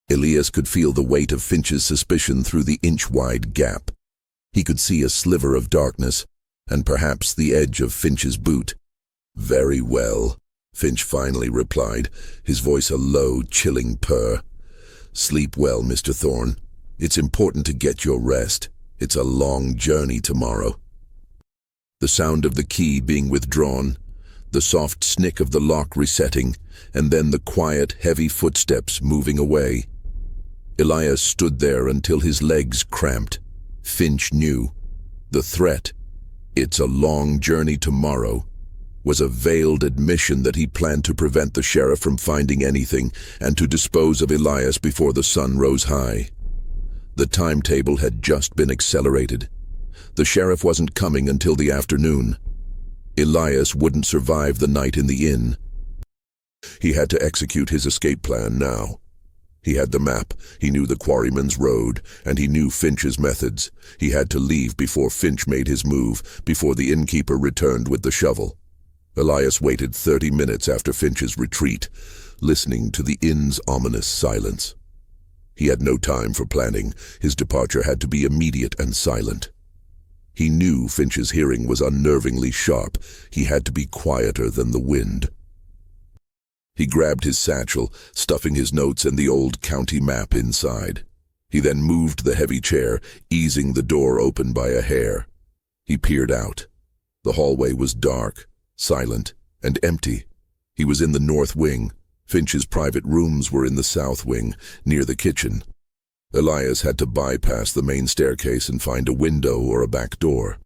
Elias could feel the weight of Finch's suspicion through the inch-wide gap. He could see a sliver of darkness, and perhaps the edge of Finch's boot. "Very well," Finch finally replied, his voice a low, chilling purr. "Sleep well, Mr. Thorne. It's important to get your rest. It's a long journey tomorrow." The sound of the key being withdrawn, the soft snick of the lock resetting, and then the quiet, heavy footsteps moving away. Elias stood there until his legs cramped. Finch knew. The threat, "It's a long journey tomorrow," was a veiled admission that he planned to prevent the sheriff from finding anything and to dispose of Elias before the sun rose high. The timetable had just been accelerated. The sheriff wasn't coming until the afternoon. Elias wouldn't survive the night in the inn. He had to execute his escape plan now. He had the map, he knew the quarryman's road, and he knew Finch's methods. He had to leave before Finch made his move, before the innkeeper returned with the shovel. Elias waited 30 minutes after Finch's retreat, listening to the inn's ominous silence. He had no time for planning. His departure had to be immediate and silent. He knew Finch's hearing was unnervingly sharp. He had to be quieter than the wind. He grabbed his satchel, stuffing his notes and the old county map inside. He then moved the heavy chair, easing the door open by a hair. He peered out. The hallway was dark, silent, and empty. He was in the north wing. Finch's private rooms were in the south wing, near the kitchen. Elias had to bypass the main staircase and find a window or a back door.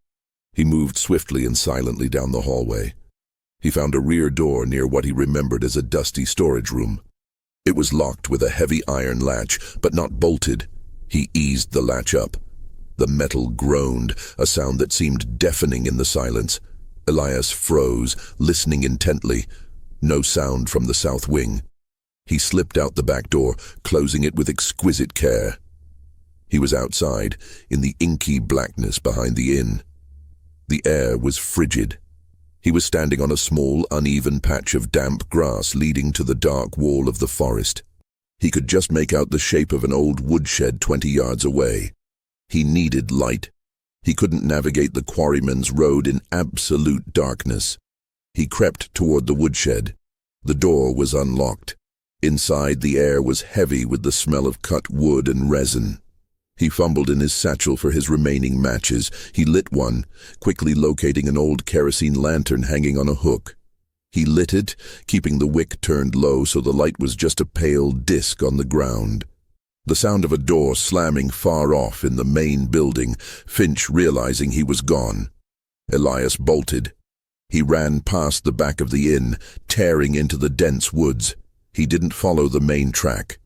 He moved swiftly and silently down the hallway. He found a rear door near what he remembered as a dusty storage room. It was locked with a heavy iron latch, but not bolted. He eased the latch up. The metal groaned, a sound that seemed deafening in the silence. Elias froze, listening intently. No sound from the south wing. He slipped out the back door, closing it with exquisite care. He was outside, in the inky blackness behind the inn. The air was frigid. He was standing on a small, uneven patch of damp grass leading to the dark wall of the forest. He could just make out the shape of an old woodshed 20 yards away. He needed light. He couldn't navigate the quarryman's road in absolute darkness. He crept toward the woodshed. The door was unlocked. Inside, the air was heavy with the smell of cut wood and resin. He fumbled in his satchel for his remaining matches. He lit one, quickly locating an old kerosene lantern hanging on a hook. He lit it, keeping the wick turned low so the light was just a pale disk on the ground. The sound of a door slamming far off in the main building, Finch realizing he was gone. Elias bolted. He ran past the back of the inn, tearing into the dense woods. He didn't follow the main track.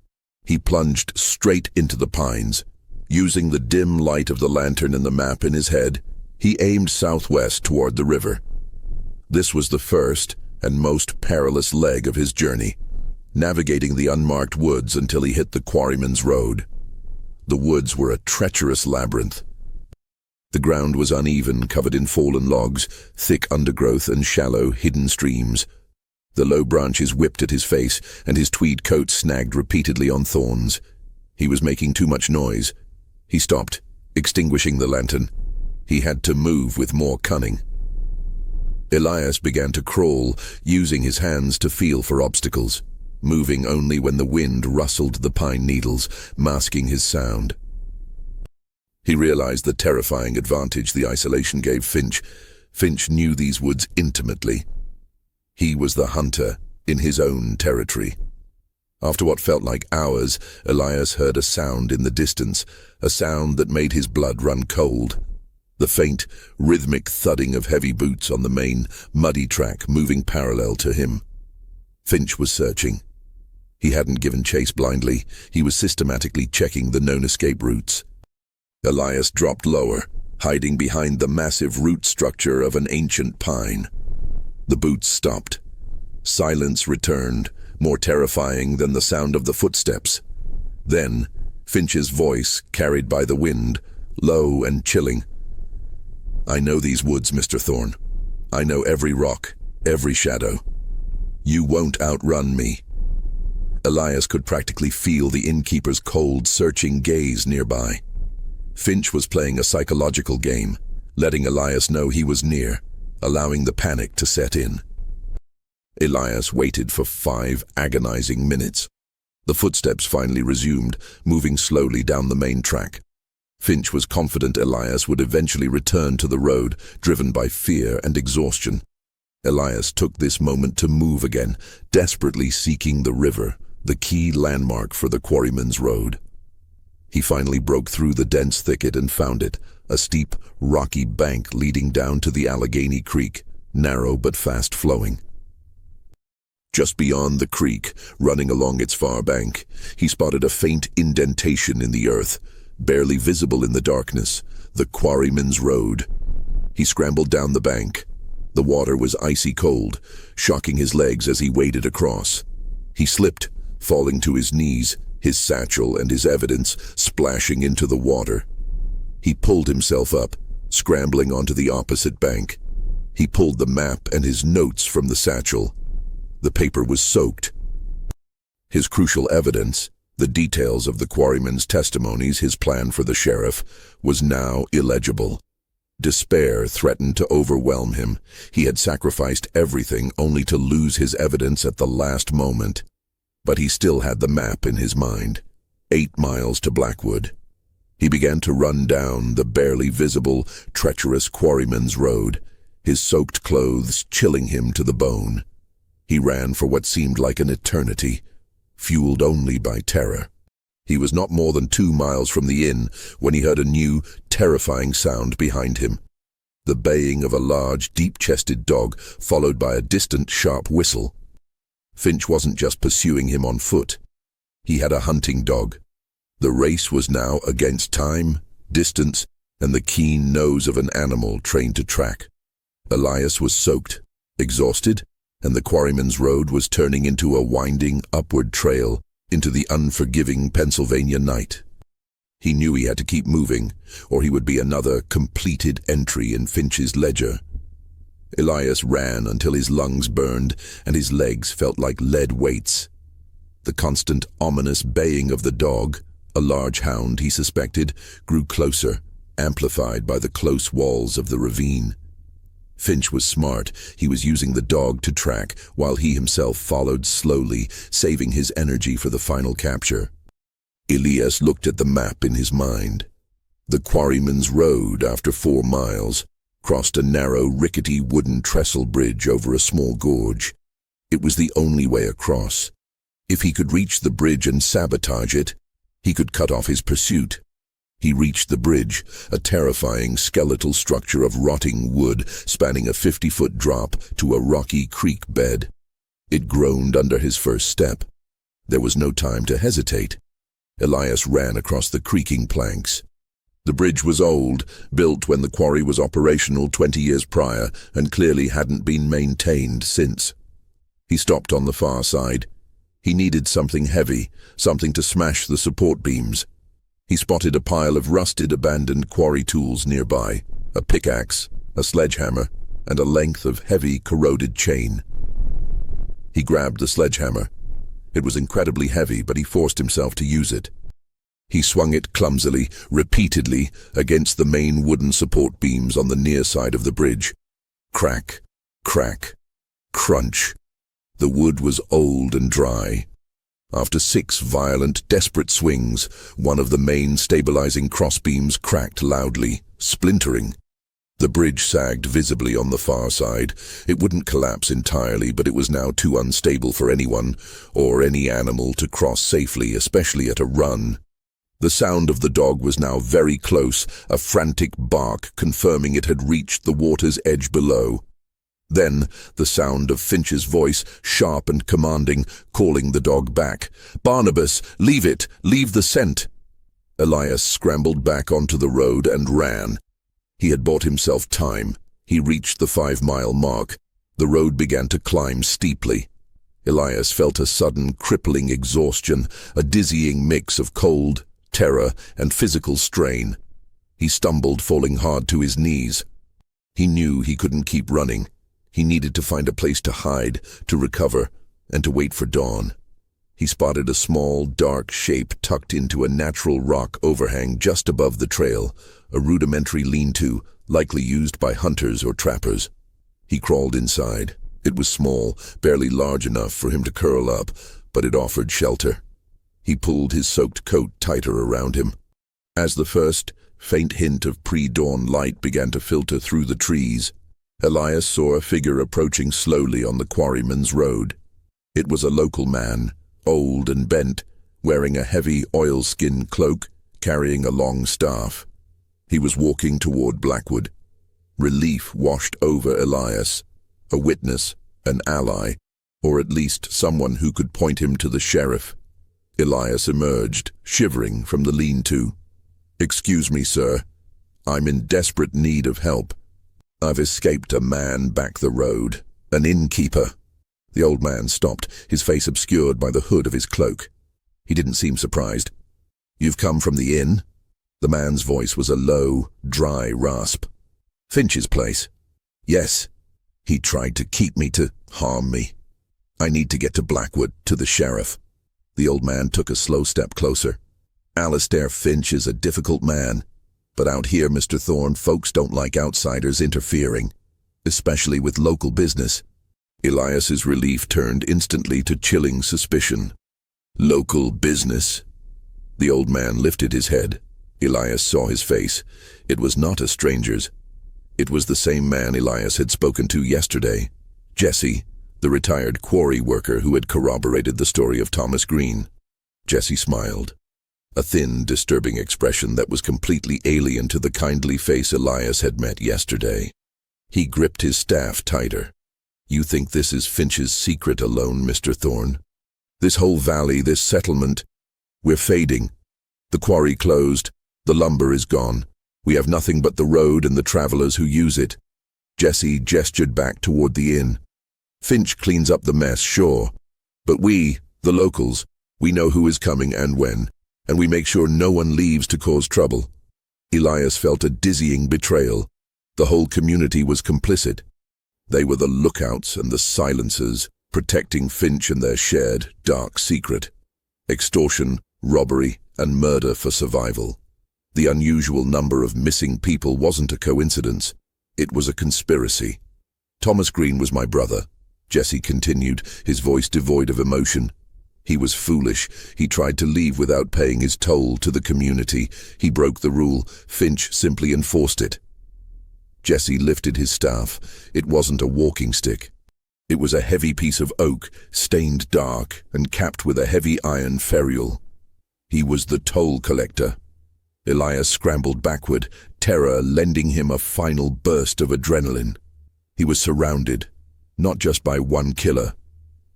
He plunged straight into the pines. Using the dim light of the lantern and the map in his head, he aimed southwest toward the river. This was the first and most perilous leg of his journey, navigating the unmarked woods until he hit the quarryman's road. The woods were a treacherous labyrinth. The ground was uneven, covered in fallen logs, thick undergrowth and shallow, hidden streams. The low branches whipped at his face, and his tweed coat snagged repeatedly on thorns. He was making too much noise. He stopped, extinguishing the lantern. He had to move with more cunning. Elias began to crawl, using his hands to feel for obstacles, moving only when the wind rustled the pine needles, masking his sound. He realized the terrifying advantage the isolation gave Finch. Finch knew these woods intimately. He was the hunter in his own territory. After what felt like hours, Elias heard a sound in the distance, a sound that made his blood run cold. The faint, rhythmic thudding of heavy boots on the main, muddy track moving parallel to him. Finch was searching. He hadn't given chase blindly. He was systematically checking the known escape routes. Elias dropped lower, hiding behind the massive root structure of an ancient pine. The boots stopped. Silence returned, more terrifying than the sound of the footsteps. Then, Finch's voice, carried by the wind, low and chilling. "I know these woods, Mr. Thorne. I know every rock, every shadow. You won't outrun me." Elias could practically feel the innkeeper's cold, searching gaze nearby. Finch was playing a psychological game, letting Elias know he was near, allowing the panic to set in. Elias waited for 5 agonizing minutes. The footsteps finally resumed, moving slowly down the main track. Finch was confident Elias would eventually return to the road, driven by fear and exhaustion. Elias took this moment to move again, desperately seeking the river, the key landmark for the quarryman's road. He finally broke through the dense thicket and found it, a steep, rocky bank leading down to the Allegheny Creek, narrow but fast-flowing. Just beyond the creek, running along its far bank, he spotted a faint indentation in the earth, barely visible in the darkness, the quarryman's road. He scrambled down the bank. The water was icy cold, shocking his legs as he waded across. He slipped, falling to his knees, his satchel and his evidence splashing into the water. He pulled himself up, scrambling onto the opposite bank. He pulled the map and his notes from the satchel. The paper was soaked. His crucial evidence, the details of the quarryman's testimonies, his plan for the sheriff, was now illegible. Despair threatened to overwhelm him. He had sacrificed everything only to lose his evidence at the last moment. But he still had the map in his mind. 8 miles to Blackwood. He began to run down the barely visible, treacherous quarryman's road, his soaked clothes chilling him to the bone. He ran for what seemed like an eternity, fueled only by terror. He was not more than 2 miles from the inn when he heard a new, terrifying sound behind him. The baying of a large, deep-chested dog, followed by a distant, sharp whistle. Finch wasn't just pursuing him on foot. He had a hunting dog. The race was now against time, distance, and the keen nose of an animal trained to track. Elias was soaked, exhausted, and the quarryman's road was turning into a winding, upward trail into the unforgiving Pennsylvania night. He knew he had to keep moving, or he would be another completed entry in Finch's ledger. Elias ran until his lungs burned and his legs felt like lead weights. The constant, ominous baying of the dog, a large hound he suspected, grew closer, amplified by the close walls of the ravine. Finch was smart. He was using the dog to track, while he himself followed slowly, saving his energy for the final capture. Elias looked at the map in his mind. The quarryman's road, after 4 miles, crossed a narrow, rickety wooden trestle bridge over a small gorge. It was the only way across. If he could reach the bridge and sabotage it, he could cut off his pursuit. He reached the bridge, a terrifying skeletal structure of rotting wood spanning a 50-foot drop to a rocky creek bed. It groaned under his first step. There was no time to hesitate. Elias ran across the creaking planks. The bridge was old, built when the quarry was operational 20 years prior, and clearly hadn't been maintained since. He stopped on the far side. He needed something heavy, something to smash the support beams. He spotted a pile of rusted, abandoned quarry tools nearby, a pickaxe, a sledgehammer, and a length of heavy, corroded chain. He grabbed the sledgehammer. It was incredibly heavy, but he forced himself to use it. He swung it clumsily, repeatedly, against the main wooden support beams on the near side of the bridge. Crack, crack, crunch. The wood was old and dry. After 6 violent, desperate swings, one of the main stabilizing crossbeams cracked loudly, splintering. The bridge sagged visibly on the far side. It wouldn't collapse entirely, but it was now too unstable for anyone, or any animal, to cross safely, especially at a run. The sound of the dog was now very close, a frantic bark confirming it had reached the water's edge below. Then the sound of Finch's voice, sharp and commanding, calling the dog back. "Barnabas, leave it! Leave the scent!" Elias scrambled back onto the road and ran. He had bought himself time. He reached the 5-mile mark. The road began to climb steeply. Elias felt a sudden, crippling exhaustion, a dizzying mix of cold, terror, and physical strain. He stumbled, falling hard to his knees. He knew he couldn't keep running. He needed to find a place to hide, to recover, and to wait for dawn. He spotted a small, dark shape tucked into a natural rock overhang just above the trail, a rudimentary lean-to, likely used by hunters or trappers. He crawled inside. It was small, barely large enough for him to curl up, but it offered shelter. He pulled his soaked coat tighter around him. As the first faint hint of pre-dawn light began to filter through the trees, Elias saw a figure approaching slowly on the quarryman's road. It was a local man, old and bent, wearing a heavy oilskin cloak, carrying a long staff. He was walking toward Blackwood. Relief washed over Elias, a witness, an ally, or at least someone who could point him to the sheriff. Elias emerged, shivering, from the lean-to. "Excuse me, sir. I'm in desperate need of help. I've escaped a man back the road, an innkeeper." The old man stopped, his face obscured by the hood of his cloak. He didn't seem surprised. "You've come from the inn?" The man's voice was a low, dry rasp. "Finch's place?" "Yes. He tried to keep me, to harm me. I need to get to Blackwood, to the sheriff." The old man took a slow step closer. "Alistair Finch is a difficult man, but out here, Mr. Thorne, folks don't like outsiders interfering, especially with local business." Elias's relief turned instantly to chilling suspicion. "Local business?" The old man lifted his head. Elias saw his face. It was not a stranger's. It was the same man Elias had spoken to yesterday, Jesse, the retired quarry worker who had corroborated the story of Thomas Green. Jesse smiled, a thin, disturbing expression that was completely alien to the kindly face Elias had met yesterday. He gripped his staff tighter. "You think this is Finch's secret alone, Mr. Thorne? This whole valley, this settlement, we're fading. The quarry closed, the lumber is gone. We have nothing but the road and the travelers who use it." Jesse gestured back toward the inn. "Finch cleans up the mess, sure, but we, the locals, we know who is coming and when, and we make sure no one leaves to cause trouble." Elias felt a dizzying betrayal. The whole community was complicit. They were the lookouts and the silencers, protecting Finch and their shared, dark secret. Extortion, robbery, and murder for survival. The unusual number of missing people wasn't a coincidence. It was a conspiracy. "Thomas Green was my brother," Jesse continued, his voice devoid of emotion. "He was foolish. He tried to leave without paying his toll to the community. He broke the rule. Finch simply enforced it." Jesse lifted his staff. It wasn't a walking stick. It was a heavy piece of oak, stained dark and capped with a heavy iron ferrule. He was the toll collector. Elias scrambled backward, terror lending him a final burst of adrenaline. He was surrounded, not just by one killer,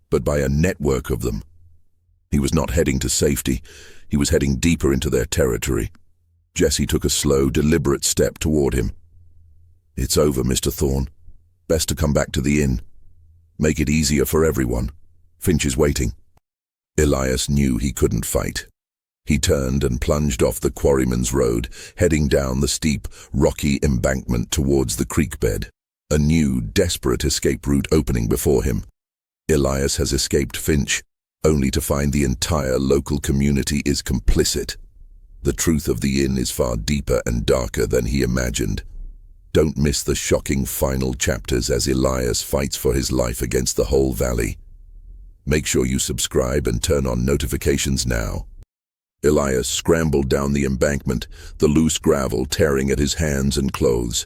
but by a network of them. He was not heading to safety. He was heading deeper into their territory. Jesse took a slow, deliberate step toward him. "It's over, Mr. Thorne. Best to come back to the inn. Make it easier for everyone. Finch is waiting." Elias knew he couldn't fight. He turned and plunged off the quarryman's road, heading down the steep, rocky embankment towards the creek bed, a new, desperate escape route opening before him. Elias has escaped Finch, only to find the entire local community is complicit. The truth of the inn is far deeper and darker than he imagined. Don't miss the shocking final chapters as Elias fights for his life against the whole valley. Make sure you subscribe and turn on notifications now. Elias scrambled down the embankment, the loose gravel tearing at his hands and clothes.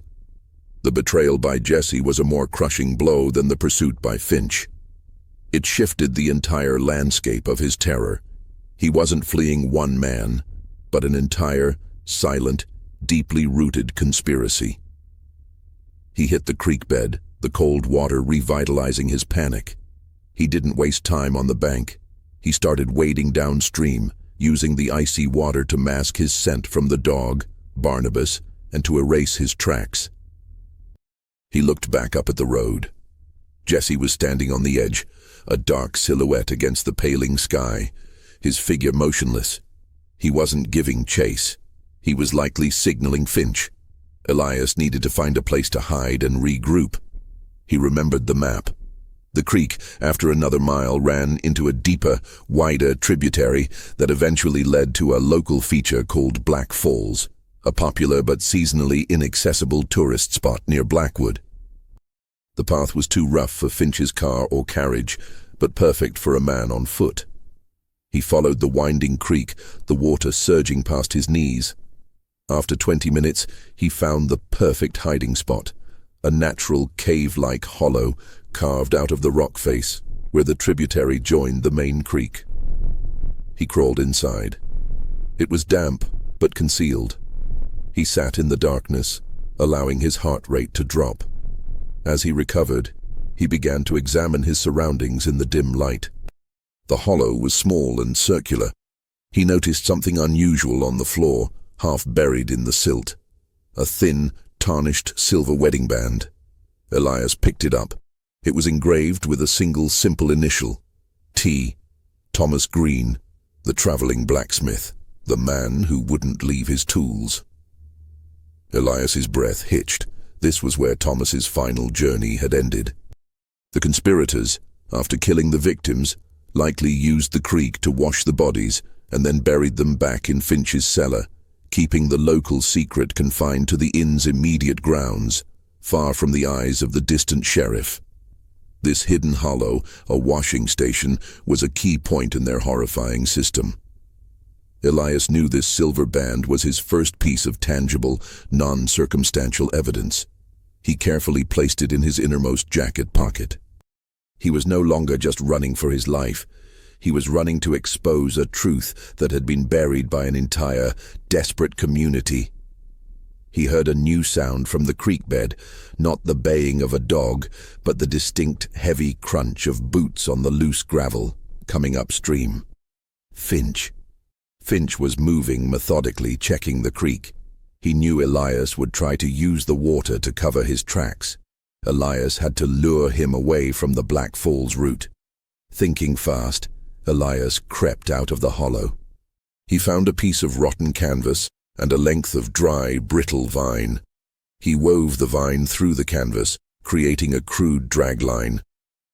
The betrayal by Jesse was a more crushing blow than the pursuit by Finch. It shifted the entire landscape of his terror. He wasn't fleeing one man, but an entire, silent, deeply rooted conspiracy. He hit the creek bed, the cold water revitalizing his panic. He didn't waste time on the bank. He started wading downstream, using the icy water to mask his scent from the dog, Barnabas, and to erase his tracks. He looked back up at the road. Jesse was standing on the edge, a dark silhouette against the paling sky, his figure motionless. He wasn't giving chase. He was likely signaling Finch. Elias needed to find a place to hide and regroup. He remembered the map. The creek, after another mile, ran into a deeper, wider tributary that eventually led to a local feature called Black Falls, a popular but seasonally inaccessible tourist spot near Blackwood. The path was too rough for Finch's car or carriage, but perfect for a man on foot. He followed the winding creek, the water surging past his knees. After 20 minutes, he found the perfect hiding spot, a natural cave-like hollow carved out of the rock face, where the tributary joined the main creek. He crawled inside. It was damp, but concealed. He sat in the darkness, allowing his heart rate to drop. As he recovered, he began to examine his surroundings in the dim light. The hollow was small and circular. He noticed something unusual on the floor, half buried in the silt. A thin, tarnished silver wedding band. Elias picked it up. It was engraved with a single simple initial. T. Thomas Green, the traveling blacksmith, the man who wouldn't leave his tools. Elias's breath hitched. This was where Thomas's final journey had ended. The conspirators, after killing the victims, likely used the creek to wash the bodies and then buried them back in Finch's cellar, keeping the local secret confined to the inn's immediate grounds, far from the eyes of the distant sheriff. This hidden hollow, a washing station, was a key point in their horrifying system. Elias knew this silver band was his first piece of tangible, non-circumstantial evidence. He carefully placed it in his innermost jacket pocket. He was no longer just running for his life. He was running to expose a truth that had been buried by an entire, desperate community. He heard a new sound from the creek bed, not the baying of a dog, but the distinct, heavy crunch of boots on the loose gravel, coming upstream. Finch. Finch was moving methodically, checking the creek. He knew Elias would try to use the water to cover his tracks. Elias had to lure him away from the Black Falls route. Thinking fast, Elias crept out of the hollow. He found a piece of rotten canvas and a length of dry, brittle vine. He wove the vine through the canvas, creating a crude drag line.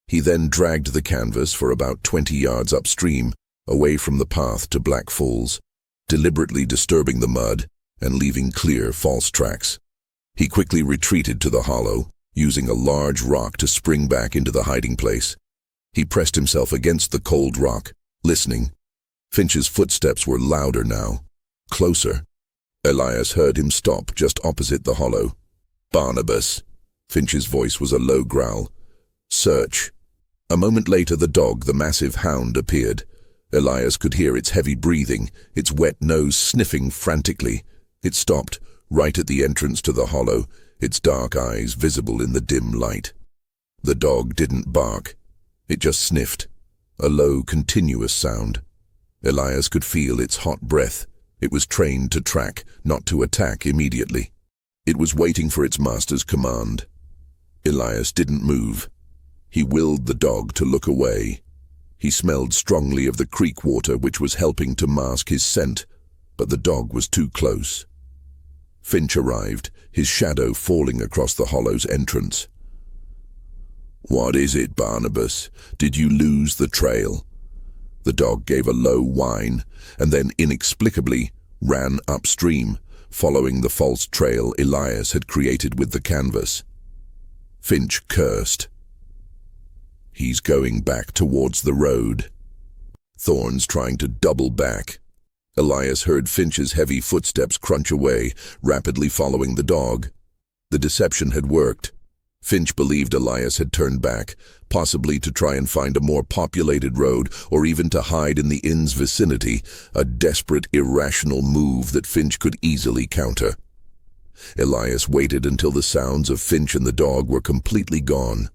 He then dragged the canvas for about 20 yards upstream, away from the path to Black Falls, deliberately disturbing the mud and leaving clear false tracks. He quickly retreated to the hollow, using a large rock to spring back into the hiding place. He pressed himself against the cold rock, listening. Finch's footsteps were louder now, closer. Elias heard him stop just opposite the hollow. "Barnabas." Finch's voice was a low growl. "Search." A moment later, the dog, the massive hound, appeared. Elias could hear its heavy breathing, its wet nose sniffing frantically. It stopped, right at the entrance to the hollow, its dark eyes visible in the dim light. The dog didn't bark. It just sniffed, a low, continuous sound. Elias could feel its hot breath. It was trained to track, not to attack immediately. It was waiting for its master's command. Elias didn't move. He willed the dog to look away. He smelled strongly of the creek water, which was helping to mask his scent, but the dog was too close. Finch arrived, his shadow falling across the hollow's entrance. "What is it, Barnabas? Did you lose the trail?" The dog gave a low whine, and then inexplicably ran upstream, following the false trail Elias had created with the canvas. Finch cursed. "He's going back towards the road." Thorns trying to double back. Elias heard Finch's heavy footsteps crunch away, rapidly following the dog. The deception had worked. Finch believed Elias had turned back, possibly to try and find a more populated road or even to hide in the inn's vicinity, a desperate, irrational move that Finch could easily counter. Elias waited until the sounds of Finch and the dog were completely gone.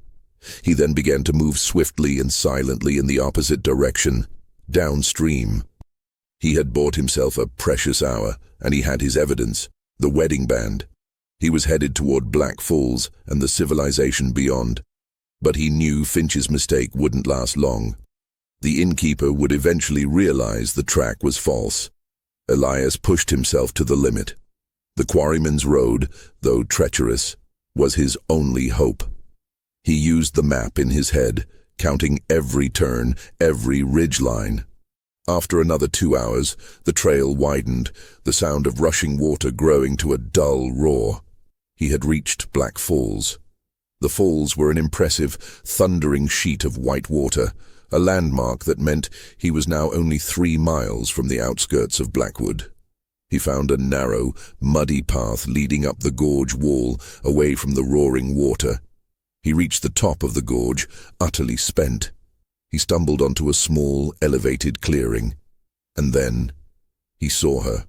He then began to move swiftly and silently in the opposite direction, downstream. He had bought himself a precious hour, and he had his evidence, the wedding band. He was headed toward Black Falls and the civilization beyond. But he knew Finch's mistake wouldn't last long. The innkeeper would eventually realize the track was false. Elias pushed himself to the limit. The quarryman's road, though treacherous, was his only hope. He used the map in his head, counting every turn, every ridgeline. After another 2 hours, the trail widened, the sound of rushing water growing to a dull roar. He had reached Black Falls. The falls were an impressive, thundering sheet of white water, a landmark that meant he was now only 3 miles from the outskirts of Blackwood. He found a narrow, muddy path leading up the gorge wall, away from the roaring water. He reached the top of the gorge, utterly spent. He stumbled onto a small, elevated clearing. And then he saw her.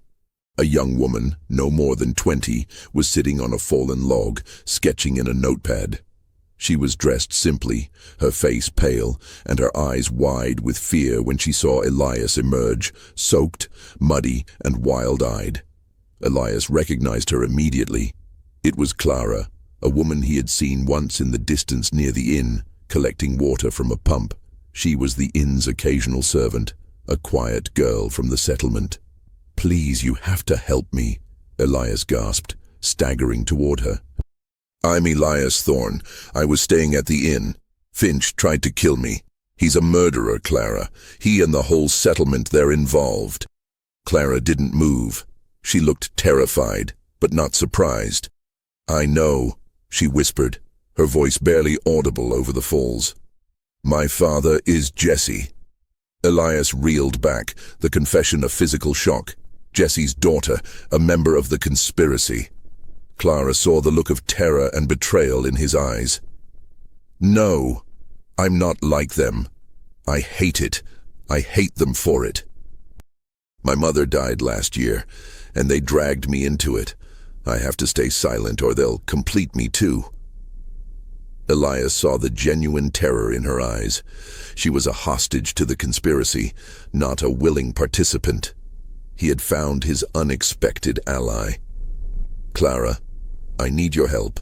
A young woman, no more than 20, was sitting on a fallen log, sketching in a notepad. She was dressed simply, her face pale, and her eyes wide with fear when she saw Elias emerge, soaked, muddy, and wild-eyed. Elias recognized her immediately. It was Clara, a woman he had seen once in the distance near the inn, collecting water from a pump. She was the inn's occasional servant, a quiet girl from the settlement. "Please, you have to help me," Elias gasped, staggering toward her. "I'm Elias Thorne. I was staying at the inn. Finch tried to kill me. He's a murderer, Clara. He and the whole settlement, they're involved." Clara didn't move. She looked terrified, but not surprised. "I know," she whispered, her voice barely audible over the falls. "My father is Jesse." Elias reeled back, the confession a physical shock. Jesse's daughter, a member of the conspiracy. Clara saw the look of terror and betrayal in his eyes. "No, I'm not like them. I hate it. I hate them for it. My mother died last year, and they dragged me into it. I have to stay silent or they'll complete me too." Elias saw the genuine terror in her eyes. She was a hostage to the conspiracy, not a willing participant. He had found his unexpected ally. "Clara, I need your help.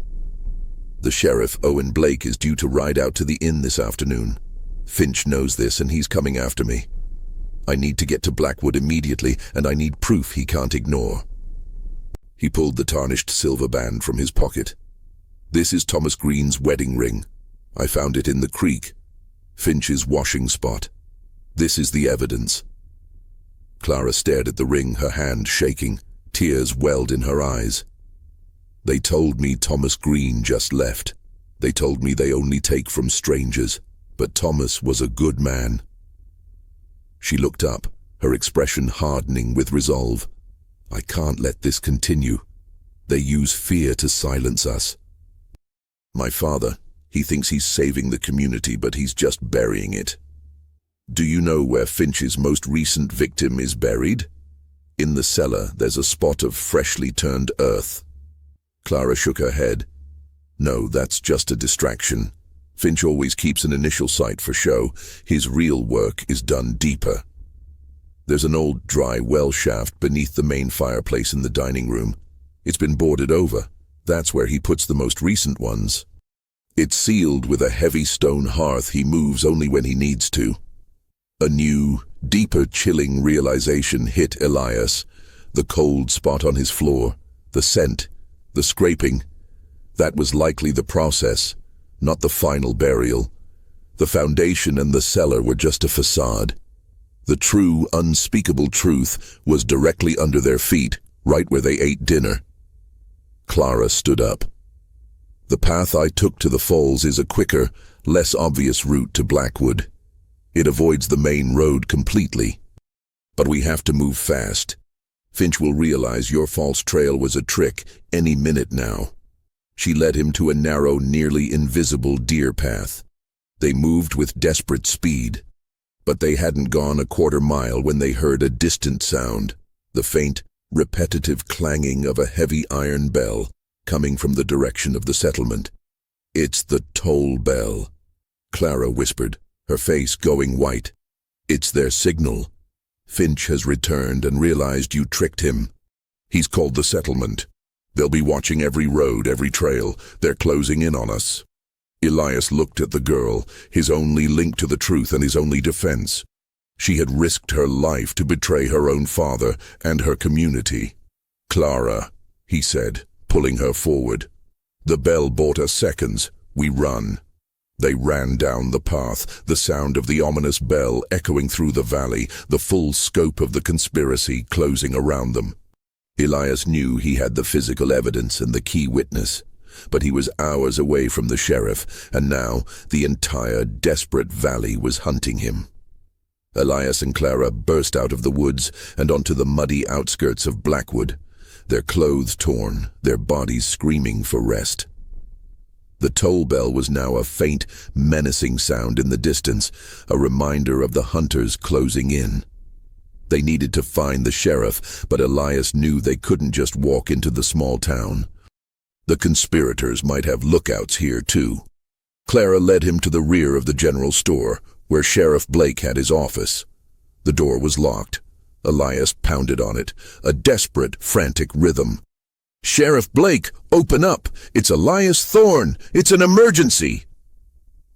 The sheriff, Owen Blake, is due to ride out to the inn this afternoon. Finch knows this and he's coming after me. I need to get to Blackwood immediately, and I need proof he can't ignore." He pulled the tarnished silver band from his pocket. "This is Thomas Green's wedding ring. I found it in the creek. Finch's washing spot. This is the evidence." Clara stared at the ring, her hand shaking. Tears welled in her eyes. "They told me Thomas Green just left. They told me they only take from strangers, but Thomas was a good man." She looked up, her expression hardening with resolve. "I can't let this continue. They use fear to silence us. My father, he thinks he's saving the community, but he's just burying it. Do you know where Finch's most recent victim is buried? In the cellar, there's a spot of freshly turned earth." Clara shook her head. "No, that's just a distraction. Finch always keeps an initial site for show. His real work is done deeper. There's an old dry well shaft beneath the main fireplace in the dining room. It's been boarded over. That's where he puts the most recent ones. It's sealed with a heavy stone hearth he moves only when he needs to." A new, deeper chilling realization hit Elias. The cold spot on his floor, the scent, the scraping. That was likely the process, not the final burial. The foundation and the cellar were just a facade. The true, unspeakable truth was directly under their feet, right where they ate dinner. Clara stood up. "The path I took to the falls is a quicker, less obvious route to Blackwood. It avoids the main road completely. But we have to move fast. Finch will realize your false trail was a trick any minute now." She led him to a narrow, nearly invisible deer path. They moved with desperate speed. But they hadn't gone a quarter mile when they heard a distant sound, the faint, repetitive clanging of a heavy iron bell coming from the direction of the settlement. "It's the toll bell," Clara whispered, her face going white. "It's their signal. Finch has returned and realized you tricked him. He's called the settlement. They'll be watching every road, every trail. They're closing in on us." Elias looked at the girl, his only link to the truth and his only defense. She had risked her life to betray her own father and her community. "Clara," he said, pulling her forward. "The bell bought us seconds. We run." They ran down the path, the sound of the ominous bell echoing through the valley, the full scope of the conspiracy closing around them. Elias knew he had the physical evidence and the key witness. but he was hours away from the sheriff, and now the entire desperate valley was hunting him. Elias and Clara burst out of the woods and onto the muddy outskirts of Blackwood, their clothes torn, their bodies screaming for rest. The toll bell was now a faint, menacing sound in the distance, a reminder of the hunters closing in. They needed to find the sheriff, but Elias knew they couldn't just walk into the small town. The conspirators might have lookouts here, too. Clara led him to the rear of the general store, where Sheriff Blake had his office. The door was locked. Elias pounded on it, a desperate, frantic rhythm. "Sheriff Blake, open up! It's Elias Thorne! It's an emergency!"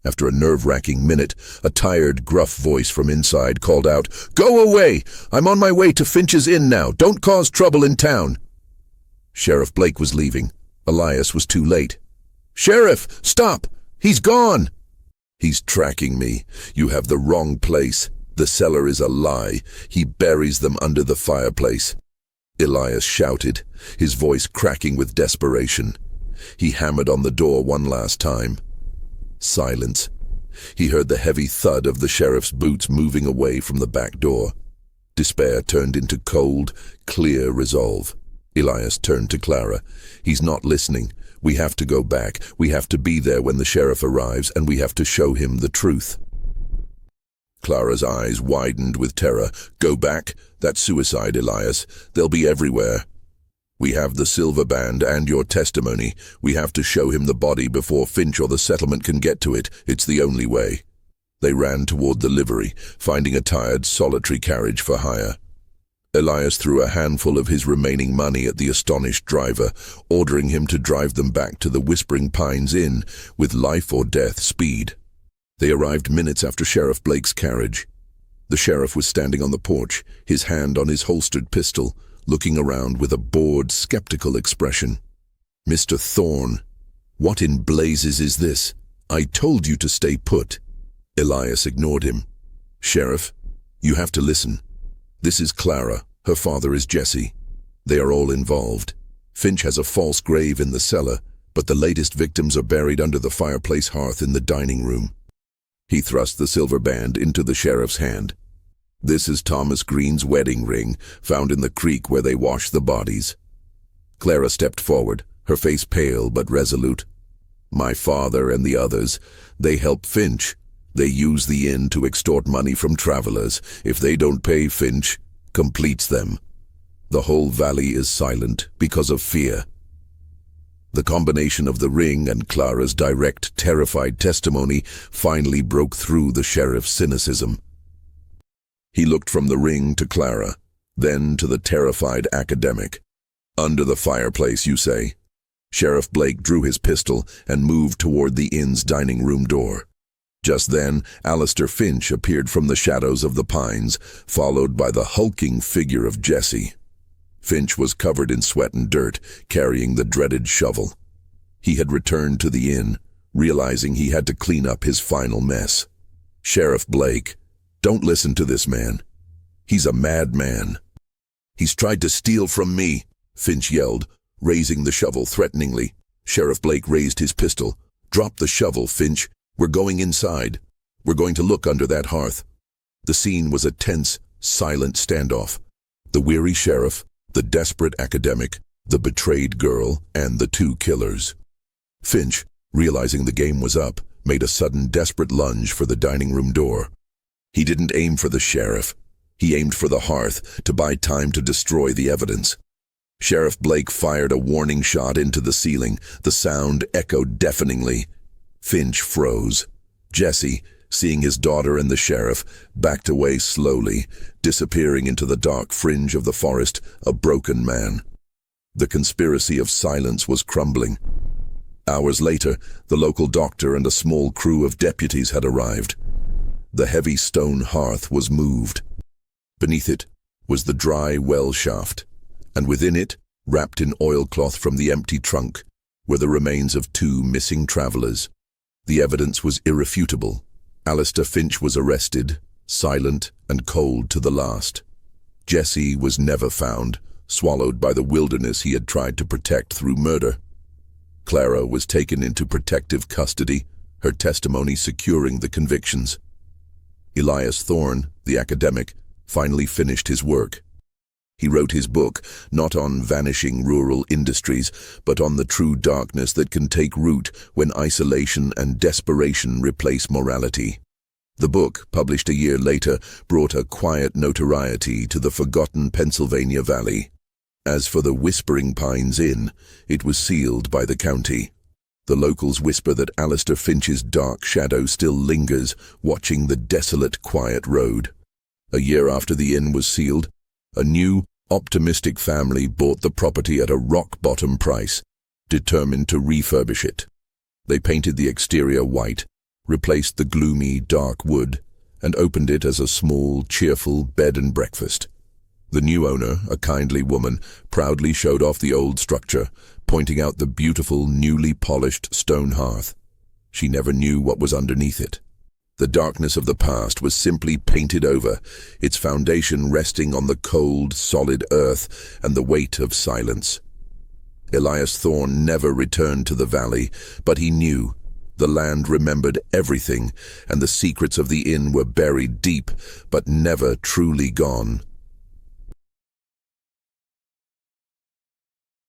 After a nerve-wracking minute, a tired, gruff voice from inside called out, "Go away! I'm on my way to Finch's Inn now. Don't cause trouble in town." Sheriff Blake was leaving. Elias was too late. "Sheriff, stop! He's gone!" "He's tracking me. You have the wrong place. The cellar is a lie. He buries them under the fireplace." Elias shouted, his voice cracking with desperation. He hammered on the door one last time. Silence. He heard the heavy thud of the sheriff's boots moving away from the back door. Despair turned into cold, clear resolve. Elias turned to Clara. "He's not listening. We have to go back. We have to be there when the sheriff arrives, and we have to show him the truth." Clara's eyes widened with terror. "Go back? That's suicide, Elias. They'll be everywhere." "We have the silver band and your testimony. We have to show him the body before Finch or the settlement can get to it. It's the only way." They ran toward the livery, finding a tired, solitary carriage for hire. Elias threw a handful of his remaining money at the astonished driver, ordering him to drive them back to the Whispering Pines Inn with life-or-death speed. They arrived minutes after Sheriff Blake's carriage. The sheriff was standing on the porch, his hand on his holstered pistol, looking around with a bored, skeptical expression. "Mr. Thorne, what in blazes is this? I told you to stay put." Elias ignored him. "Sheriff, you have to listen. This is Clara. Her father is Jesse. They are all involved. Finch has a false grave in the cellar, but the latest victims are buried under the fireplace hearth in the dining room." He thrust the silver band into the sheriff's hand. "This is Thomas Green's wedding ring, found in the creek where they washed the bodies." Clara stepped forward, her face pale but resolute. "My father and the others, they help Finch. They use the inn to extort money from travelers. If they don't pay, Finch completes them. The whole valley is silent because of fear." The combination of the ring and Clara's direct, terrified testimony finally broke through the sheriff's cynicism. He looked from the ring to Clara, then to the terrified academic. "Under the fireplace, you say?" Sheriff Blake drew his pistol and moved toward the inn's dining room door. Just then, Alistair Finch appeared from the shadows of the pines, followed by the hulking figure of Jesse. Finch was covered in sweat and dirt, carrying the dreaded shovel. He had returned to the inn, realizing he had to clean up his final mess. "Sheriff Blake, don't listen to this man. He's a madman." "He's tried to steal from me," Finch yelled, raising the shovel threateningly. Sheriff Blake raised his pistol. "Drop the shovel, Finch. We're going inside. We're going to look under that hearth." The scene was a tense, silent standoff. The weary sheriff, the desperate academic, the betrayed girl, and the two killers. Finch, realizing the game was up, made a sudden, desperate lunge for the dining room door. He didn't aim for the sheriff. He aimed for the hearth to buy time to destroy the evidence. Sheriff Blake fired a warning shot into the ceiling. The sound echoed deafeningly. Finch froze. Jesse, seeing his daughter and the sheriff, backed away slowly, disappearing into the dark fringe of the forest, a broken man. The conspiracy of silence was crumbling. Hours later, the local doctor and a small crew of deputies had arrived. The heavy stone hearth was moved. Beneath it was the dry well shaft, and within it, wrapped in oilcloth from the empty trunk, were the remains of two missing travelers. The evidence was irrefutable. Alistair Finch was arrested, silent and cold to the last. Jesse was never found, swallowed by the wilderness he had tried to protect through murder. Clara was taken into protective custody, her testimony securing the convictions. Elias Thorne, the academic, finally finished his work. He wrote his book not on vanishing rural industries, but on the true darkness that can take root when isolation and desperation replace morality. The book, published a year later, brought a quiet notoriety to the forgotten Pennsylvania Valley. As for the Whispering Pines Inn, it was sealed by the county. The locals whisper that Alistair Finch's dark shadow still lingers, watching the desolate, quiet road. A year after the inn was sealed, a new, optimistic family bought the property at a rock-bottom price, determined to refurbish it. They painted the exterior white, replaced the gloomy, dark wood, and opened it as a small, cheerful bed and breakfast. The new owner, a kindly woman, proudly showed off the old structure, pointing out the beautiful, newly polished stone hearth. She never knew what was underneath it. The darkness of the past was simply painted over, its foundation resting on the cold, solid earth and the weight of silence. Elias Thorne never returned to the valley, but he knew. The land remembered everything, and the secrets of the inn were buried deep, but never truly gone.